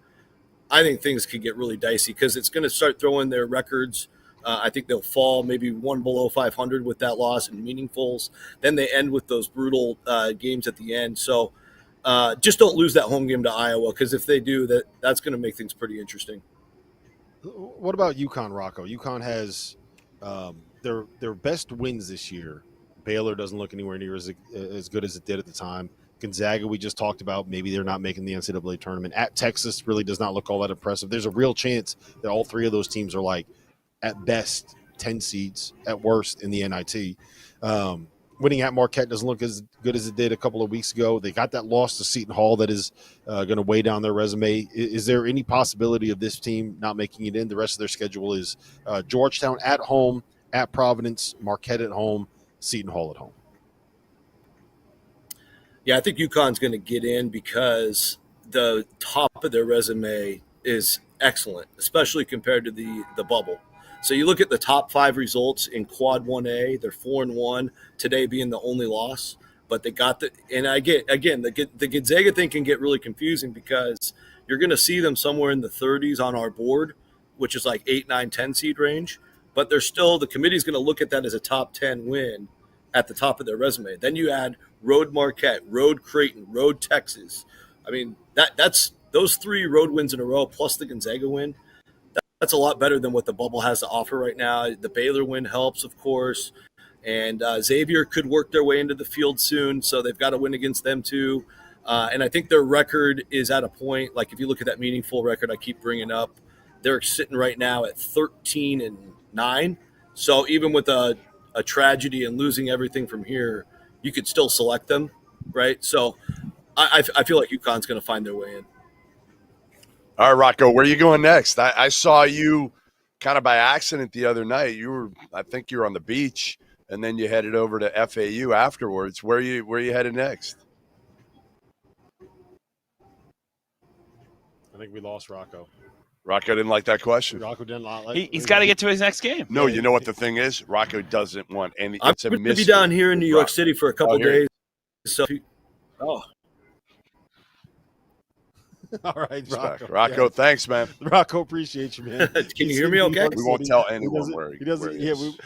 I think things could get really dicey, because it's going to start throwing their records. I think they'll fall maybe one below 500 with that loss in meaningfuls. Then they end with those brutal games at the end. So just don't lose that home game to Iowa, because if they do, that's going to make things pretty interesting. What about UConn, Rocco? UConn has their best wins this year. Baylor doesn't look anywhere near as good as it did at the time. Gonzaga, we just talked about, maybe they're not making the NCAA tournament. At Texas really does not look all that impressive. There's a real chance that all 3 of those teams are, like, at best 10 seeds, at worst in the NIT. Winning at Marquette doesn't look as good as it did a couple of weeks ago. They got that loss to Seton Hall that is going to weigh down their resume. Is there any possibility of this team not making it in? The rest of their schedule is Georgetown at home, at Providence, Marquette at home, Seton Hall at home. Yeah, I think UConn's going to get in because the top of their resume is excellent, especially compared to the bubble. So you look at the top 5 results in Quad 1A, they're 4-1, today being the only loss. But they got the Gonzaga thing can get really confusing, because you're going to see them somewhere in the 30s on our board, which is like 8, 9, 10 seed range. But they're still, the committee's going to look at that as a top 10 win at the top of their resume. Then you add road Marquette, road Creighton, road Texas. I mean, that's those 3 road wins in a row plus the Gonzaga win. That's a lot better than what the bubble has to offer right now. The Baylor win helps, of course. And Xavier could work their way into the field soon, so they've got to win against them too. And I think their record is at a point, like if you look at that meaningful record I keep bringing up, they're sitting right now at 13-9. So even with a tragedy and losing everything from here, you could still select them, right? So I feel like UConn's going to find their way in. All right, Rocco, where are you going next? I saw you kind of by accident the other night. I think you were on the beach, and then you headed over to FAU afterwards. Where are you headed next? I think we lost Rocco. Rocco didn't like that question. Rocco didn't like. He's got to get to his next game. No, you know what the thing is? Rocco doesn't want any. I'm it's a going to be mystery. down here in New York City for a couple days. So, All right, Rocco, yeah. Thanks, man. Rocco, appreciate you, man. Can you hear me okay? We won't tell anyone where he is.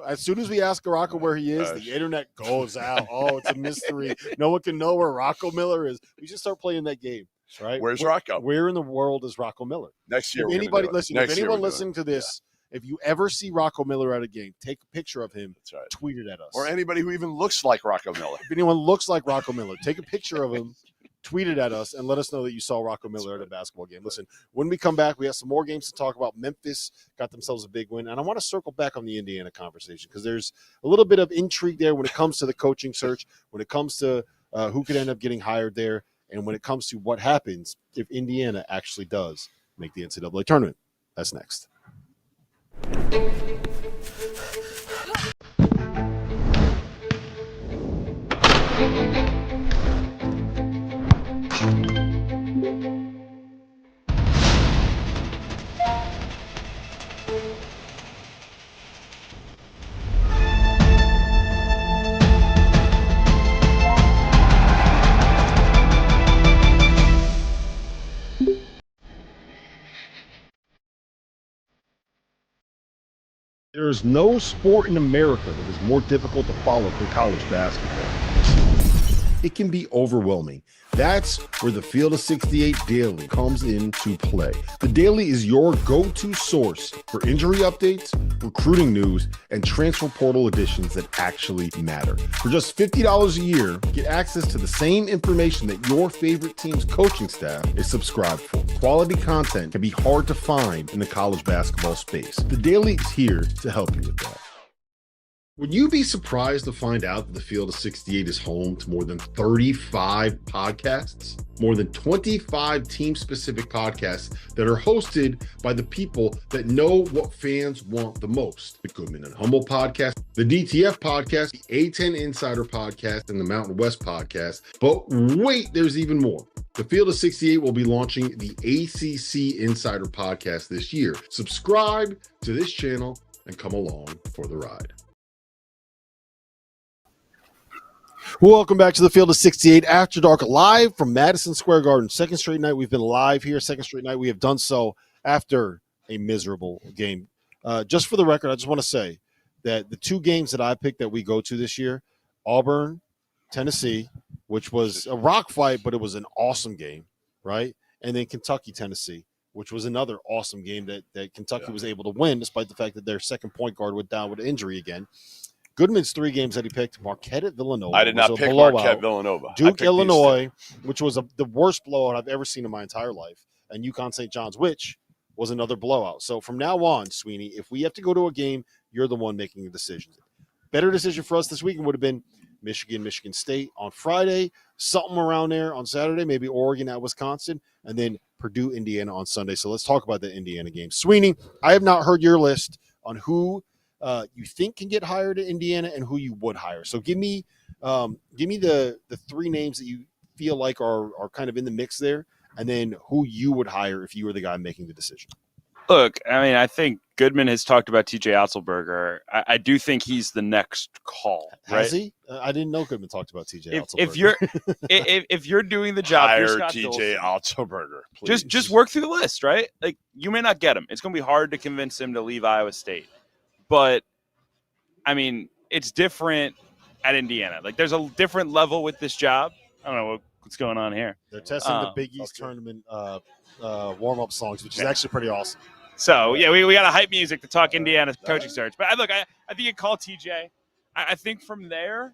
As soon as we ask Rocco where he is, the internet goes out. Oh, it's a mystery. No one can know where Rocco Miller is. We should start playing that game, right? Where's Rocco? Where in the world is Rocco Miller? Next year, If anyone listening to this, if you ever see Rocco Miller at a game, take a picture of him, tweet it at us. Or anybody who even looks like Rocco Miller. If anyone looks like Rocco Miller, take a picture of him, tweet it at us and let us know that you saw Rocco Miller at a basketball game. Listen, when we come back, we have some more games to talk about. Memphis got themselves a big win, and I want to circle back on the Indiana conversation because there's a little bit of intrigue there when it comes to the coaching search, when it comes to who could end up getting hired there, and when it comes to what happens if Indiana actually does make the NCAA tournament. That's next. There is no sport in America that is more difficult to follow than college basketball. It can be overwhelming. That's where the Field of 68 Daily comes into play. The Daily is your go-to source for injury updates, recruiting news, and transfer portal additions that actually matter. For just $50 a year, get access to the same information that your favorite team's coaching staff is subscribed for. Quality content can be hard to find in the college basketball space. The Daily is here to help you with that. Would you be surprised to find out that the Field of 68 is home to more than 35 podcasts? More than 25 team-specific podcasts that are hosted by the people that know what fans want the most. The Goodman and Humble podcast, the DTF podcast, the A10 Insider podcast, and the Mountain West podcast. But wait, there's even more. The Field of 68 will be launching the ACC Insider podcast this year. Subscribe to this channel and come along for the ride. Welcome back to the Field of 68 After Dark, live from Madison Square Garden. Second straight night we've been live here. Second straight night we have done so after a miserable game. Just for the record, I just want to say that the two games that I picked that we go to this year, Auburn, Tennessee, which was a rock fight, but it was an awesome game, right? And then Kentucky, Tennessee, which was another awesome game that Kentucky was able to win, despite the fact that their second point guard went down with injury again. Goodman's three games that he picked: Marquette at Villanova. I did not pick Marquette Villanova. Duke, Illinois, which was the worst blowout I've ever seen in my entire life, and UConn St. John's, which was another blowout. So from now on, Sweeney, if we have to go to a game, you're the one making the decisions. Better decision for us this weekend would have been Michigan, Michigan State on Friday, something around there on Saturday, maybe Oregon at Wisconsin, and then Purdue, Indiana on Sunday. So let's talk about the Indiana game. Sweeney, I have not heard your list on who you think can get hired at Indiana and who you would hire. So give me the three names that you feel like are kind of in the mix there, and then who you would hire if you were the guy making the decision. Look, I mean, I think Goodman has talked about TJ Otzelberger. I do think he's the next call. Right? Has he? I didn't know Goodman talked about TJ Otzelberger. If you're doing the job, hire TJ Otzelberger, please. Just work through the list, right? Like, you may not get him. It's going to be hard to convince him to leave Iowa State. But, I mean, it's different at Indiana. Like, there's a different level with this job. I don't know what's going on here. They're testing the Big East tournament warm-up songs, which is actually pretty awesome. So, yeah, we got a hype music to talk Indiana coaching search. But, look, I think you call TJ. I think from there,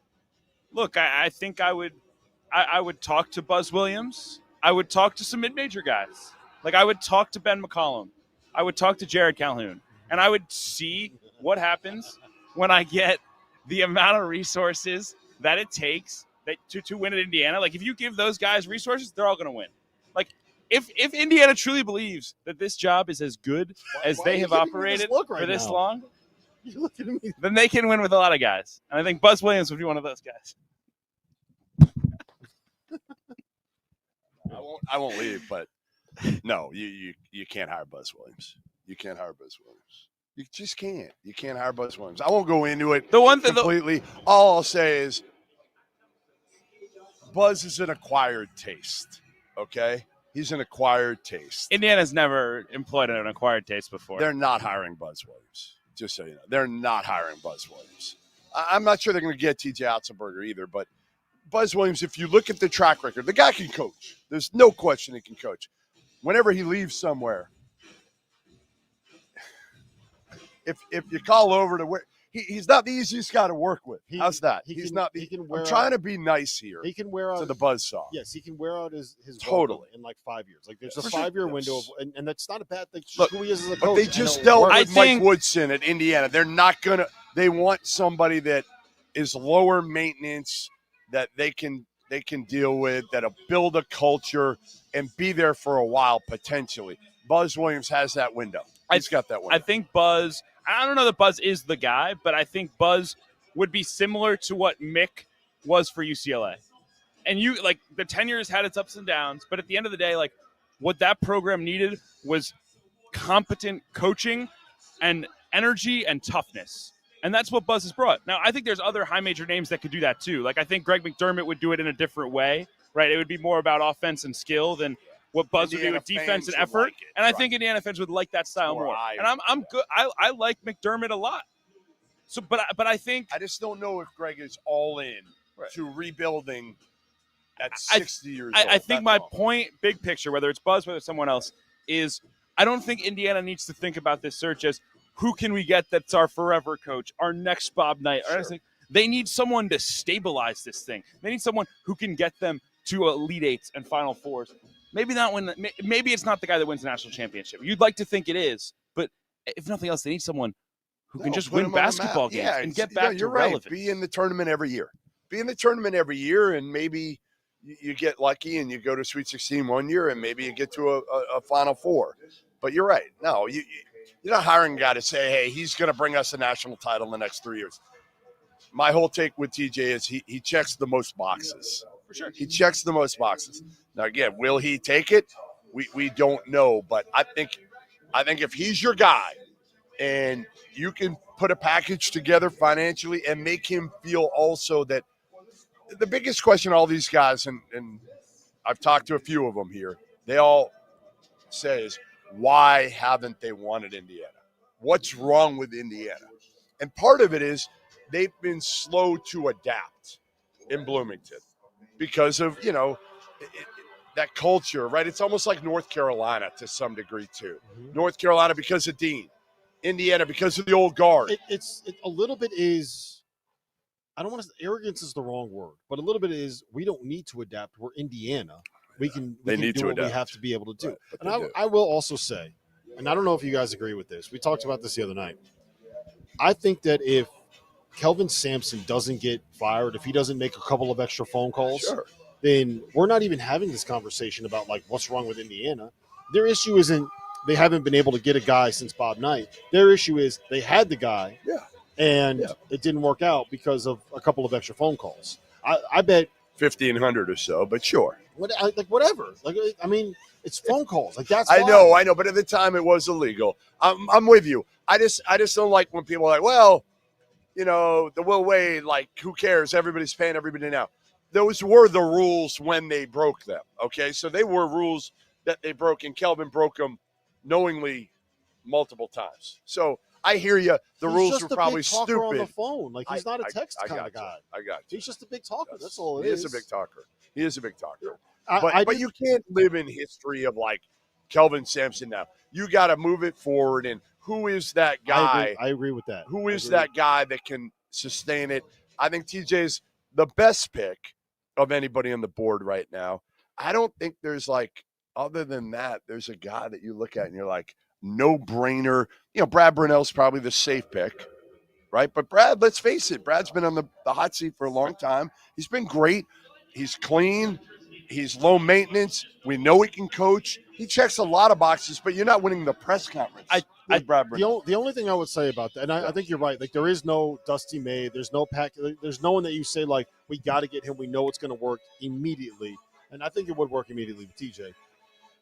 look, I think I would talk to Buzz Williams. I would talk to some mid-major guys. Like, I would talk to Ben McCollum. I would talk to Jared Calhoun. And I would see what happens when I get the amount of resources that it takes to win at Indiana. Like, if you give those guys resources, they're all going to win. Like, if Indiana truly believes that this job is as good as they have operated for this long, then they can win with a lot of guys. And I think Buzz Williams would be one of those guys. I won't leave, but no, you can't hire Buzz Williams. You can't hire Buzz Williams. You just can't. You can't hire Buzz Williams. I won't go into it completely. All I'll say is Buzz is an acquired taste, okay? He's an acquired taste. Indiana's never employed an acquired taste before. They're not hiring Buzz Williams, just so you know. They're not hiring Buzz Williams. I'm not sure they're going to get TJ Otzelberger either, but Buzz Williams, if you look at the track record, the guy can coach. There's no question he can coach. Whenever he leaves somewhere, if you call over to where he's not the easiest guy to work with. How's that? He's not. I'm trying to be nice here. He can wear out to the buzzsaw. Yes, he can wear out his totally in like 5 years. Like there's a 5-year window, and that's not a bad thing. Look, who he is as a coach. But they just dealt with Mike Woodson at Indiana. They're not gonna. They want somebody that is lower maintenance, that they can deal with, that'll build a culture and be there for a while potentially. Buzz Williams has that window. He's got that window. I think Buzz. I don't know that Buzz is the guy, but I think Buzz would be similar to what Mick was for UCLA. And you like the tenure has had its ups and downs, but at the end of the day, like what that program needed was competent coaching and energy and toughness. And that's what Buzz has brought. Now, I think there's other high major names that could do that too. Like I think Greg McDermott would do it in a different way, right? It would be more about offense and skill than what Buzz would do with defense and effort. Like and I think Indiana fans would like that style more. And I'm good. I like McDermott a lot. So, but I think I just don't know if Greg is all in to rebuilding at 60 years old. I think my point, big picture, whether it's Buzz, whether it's someone else, is I don't think Indiana needs to think about this search as who can we get that's our forever coach, our next Bob Knight. Sure. They need someone to stabilize this thing. They need someone who can get them to Elite Eights and Final Fours. Maybe not when. Maybe it's not the guy that wins the national championship. You'd like to think it is, but if nothing else, they need someone who can just win basketball games and get back to relevance. Right. Be in the tournament every year. And maybe you get lucky and you go to Sweet 16 one year, and maybe you get to a Final Four. But you're right. No, you're not hiring a guy to say, hey, he's going to bring us a national title in the next 3 years. My whole take with TJ is he checks the most boxes. For sure. He checks the most boxes. Now, again, will he take it? We don't know. But I think if he's your guy and you can put a package together financially and make him feel also that the biggest question all these guys, and I've talked to a few of them here, they all say is, why haven't they won at Indiana? What's wrong with Indiana? And part of it is they've been slow to adapt in Bloomington because of, that culture, right? It's almost like North Carolina to some degree too. Mm-hmm. North Carolina because of Dean. Indiana because of the old guard. It's a little bit is, I don't want to say arrogance is the wrong word, but a little bit is we don't need to adapt. We're Indiana. We can do what we have to be able to do. Right, and I will also say, and I don't know if you guys agree with this. We talked about this the other night. I think that if Kelvin Sampson doesn't get fired, if he doesn't make a couple of extra phone calls, then we're not even having this conversation about like what's wrong with Indiana. Their issue isn't they haven't been able to get a guy since Bob Knight. Their issue is they had the guy, and it didn't work out because of a couple of extra phone calls. I bet 1,500 or so, but sure. Whatever. I mean, it's phone calls. Like that's. I know. But at the time, it was illegal. I'm with you. I just don't like when people are like, well, the Will Wade. Like, who cares? Everybody's paying everybody now. Those were the rules when they broke them. Okay, so they were rules that they broke, and Kelvin broke them knowingly multiple times. So I hear you. The rules were probably stupid. On the phone, like he's not a text kind of guy. I got you. He's just a big talker. That's all it is. He is a big talker. He is a big talker. But you can't live in history of like Kelvin Sampson now. You got to move it forward. And who is that guy? I agree with that. Who is that guy that can sustain it? I think TJ's the best pick of anybody on the board right now. I don't think there's like, other than that, there's a guy that you look at and you're like, no brainer. Brad Brunell's probably the safe pick, right? But Brad, let's face it, Brad's been on the hot seat for a long time. He's been great. He's clean. He's low maintenance. We know he can coach. He checks a lot of boxes, but you're not winning the press conference with Brad Brunell. The only thing I would say about that, and I think you're right, like there is no Dusty May. There's no there's no one that you say like, we got to get him. We know it's going to work immediately. And I think it would work immediately with TJ.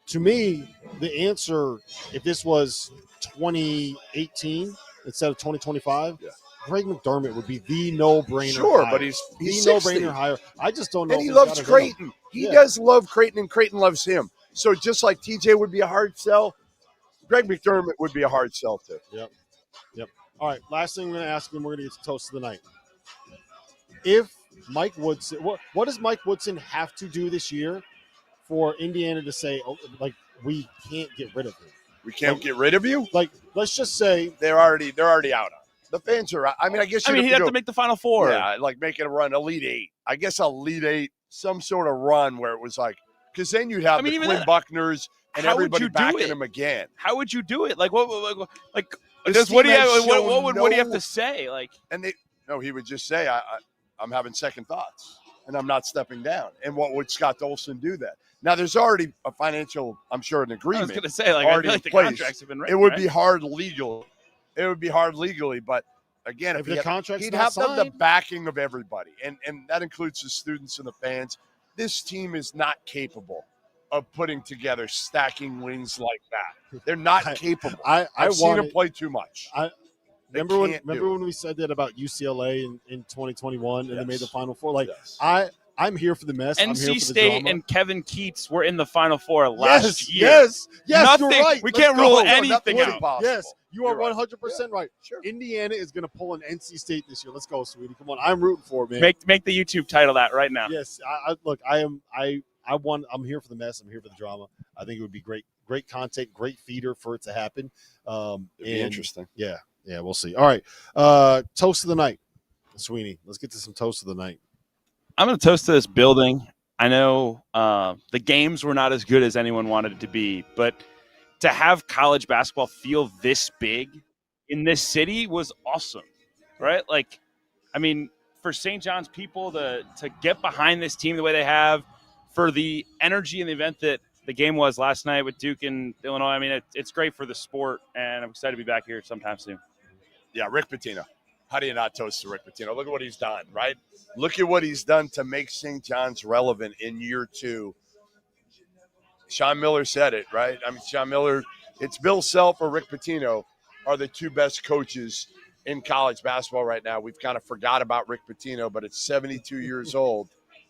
To me, the answer, if this was 2018 instead of 2025, Greg McDermott would be the no-brainer. Sure, hire. but he's the 60. no-brainer hire. I just don't know. And he loves Creighton. He does love Creighton, and Creighton loves him. So just like TJ would be a hard sell, Greg McDermott would be a hard sell too. Yep. All right, last thing I'm going to ask you, and we're going to get to toast of the night. If Mike Woodson, what does Mike Woodson have to do this year for Indiana to say, we can't get rid of him? We can't get rid of you? Like, let's just say they're already out of it. The fans are. I mean, I guess he'd have to make the Final Four. Yeah, like making a run, Elite Eight. I guess Elite Eight, some sort of run where it was like, because then you'd have the Quinn Buckners and everybody backing him again. How would you do it? Like what? Like This what do you team has have? What shown would he have to say? Like, And he would just say, I'm having second thoughts and I'm not stepping down. And what would Scott Dolson do that? Now, there's already a financial, I'm sure, an agreement. I was going to say, like, I feel like the contracts have been written. It would be hard legal. It would be hard legally, but again, if the contract's he'd not have signed, the backing of everybody, and that includes the students and the fans. This team is not capable of putting together stacking wins like that. They're not capable. I've seen them play too much. Remember when we said that about UCLA in 2021 and they made the Final Four? Like, yes. I'm here for the mess. I'm here NC for State the drama. and Kevin Keats were in the Final Four last year. Yes, Nothing, you're right. We can't rule anything out. Possible. Yes, you are You're 100% right. Sure. Indiana is going to pull an NC State this year. Let's go, sweetie. Come on, I'm rooting for it, man. Make the YouTube title that right now. Yes, I'm here for the mess. I'm here for the drama. I think it would be great content, great feeder for it to happen. It'd be interesting. Yeah, we'll see. All right, toast of the night, Sweeney. Let's get to some toast of the night. I'm going to toast to this building. I know the games were not as good as anyone wanted it to be, but to have college basketball feel this big in this city was awesome, right? Like, I mean, for St. John's people to get behind this team the way they have, for the energy in the event that the game was last night with Duke and Illinois, I mean, it's great for the sport, and I'm excited to be back here sometime soon. Yeah, Rick Pitino. How do you not toast to Rick Pitino? Look at what he's done, right? Look at what he's done to make St. John's relevant in year two. Sean Miller said it, right? I mean, Sean Miller, it's Bill Self or Rick Pitino are the two best coaches in college basketball right now. We've kind of forgot about Rick Pitino, but it's 72 years old.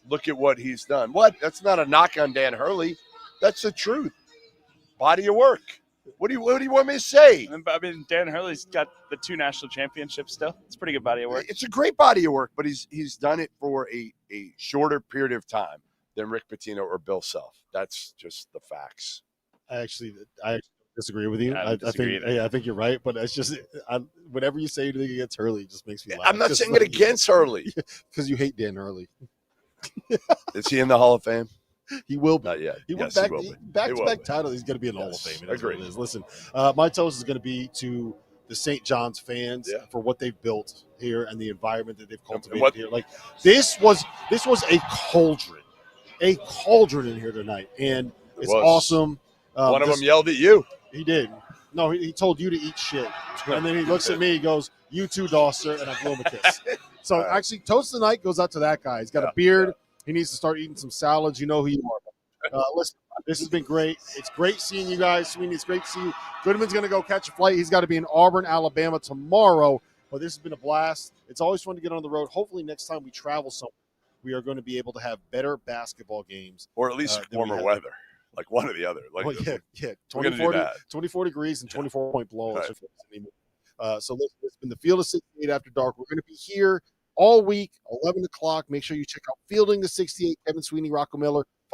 Look at what he's done. What? That's not a knock on Dan Hurley. That's the truth. Body of work. What do you want me to say? I mean, Dan Hurley's got the 2 national championships still. It's a pretty good body of work. It's a great body of work, but he's done it for a shorter period of time than Rick Pitino or Bill Self. That's just the facts. I disagree with you. I think you're right, but it's just whenever you say anything against Hurley, it just makes me laugh. I'm not saying it against Hurley because you hate Dan Hurley. Is he in the Hall of Fame? He will be. Not yet. He will Yes, back, he will be. back-to-back title. He's going to be in the Hall of Fame. That's what it is. Listen, my toast is going to be to the St. John's fans for what they've built here and the environment that they've cultivated here. Like this was a cauldron in here tonight, and it's awesome. One of them yelled at you. He did. No, he told you to eat shit, and then he looks at me. He goes, "You too, Dauster," and I blew him a kiss. So actually, toast of the night goes out to that guy. He's got a beard. He needs to start eating some salads. You know who you are. Listen, this has been great. It's great seeing you guys. Sweeney, it's great to see you. Goodman's going to go catch a flight. He's got to be in Auburn, Alabama tomorrow. But this has been a blast. It's always fun to get on the road. Hopefully next time we travel somewhere, we are going to be able to have better basketball games. Or at least warmer weather. Like one or the other. Like, 24 degrees and 24-point blowouts. Right. So listen, it's been the Field of 68 After Dark. We're going to be here all week, 11 o'clock. Make sure you check out Fielding the 68, Kevin Sweeney, Rocco Miller.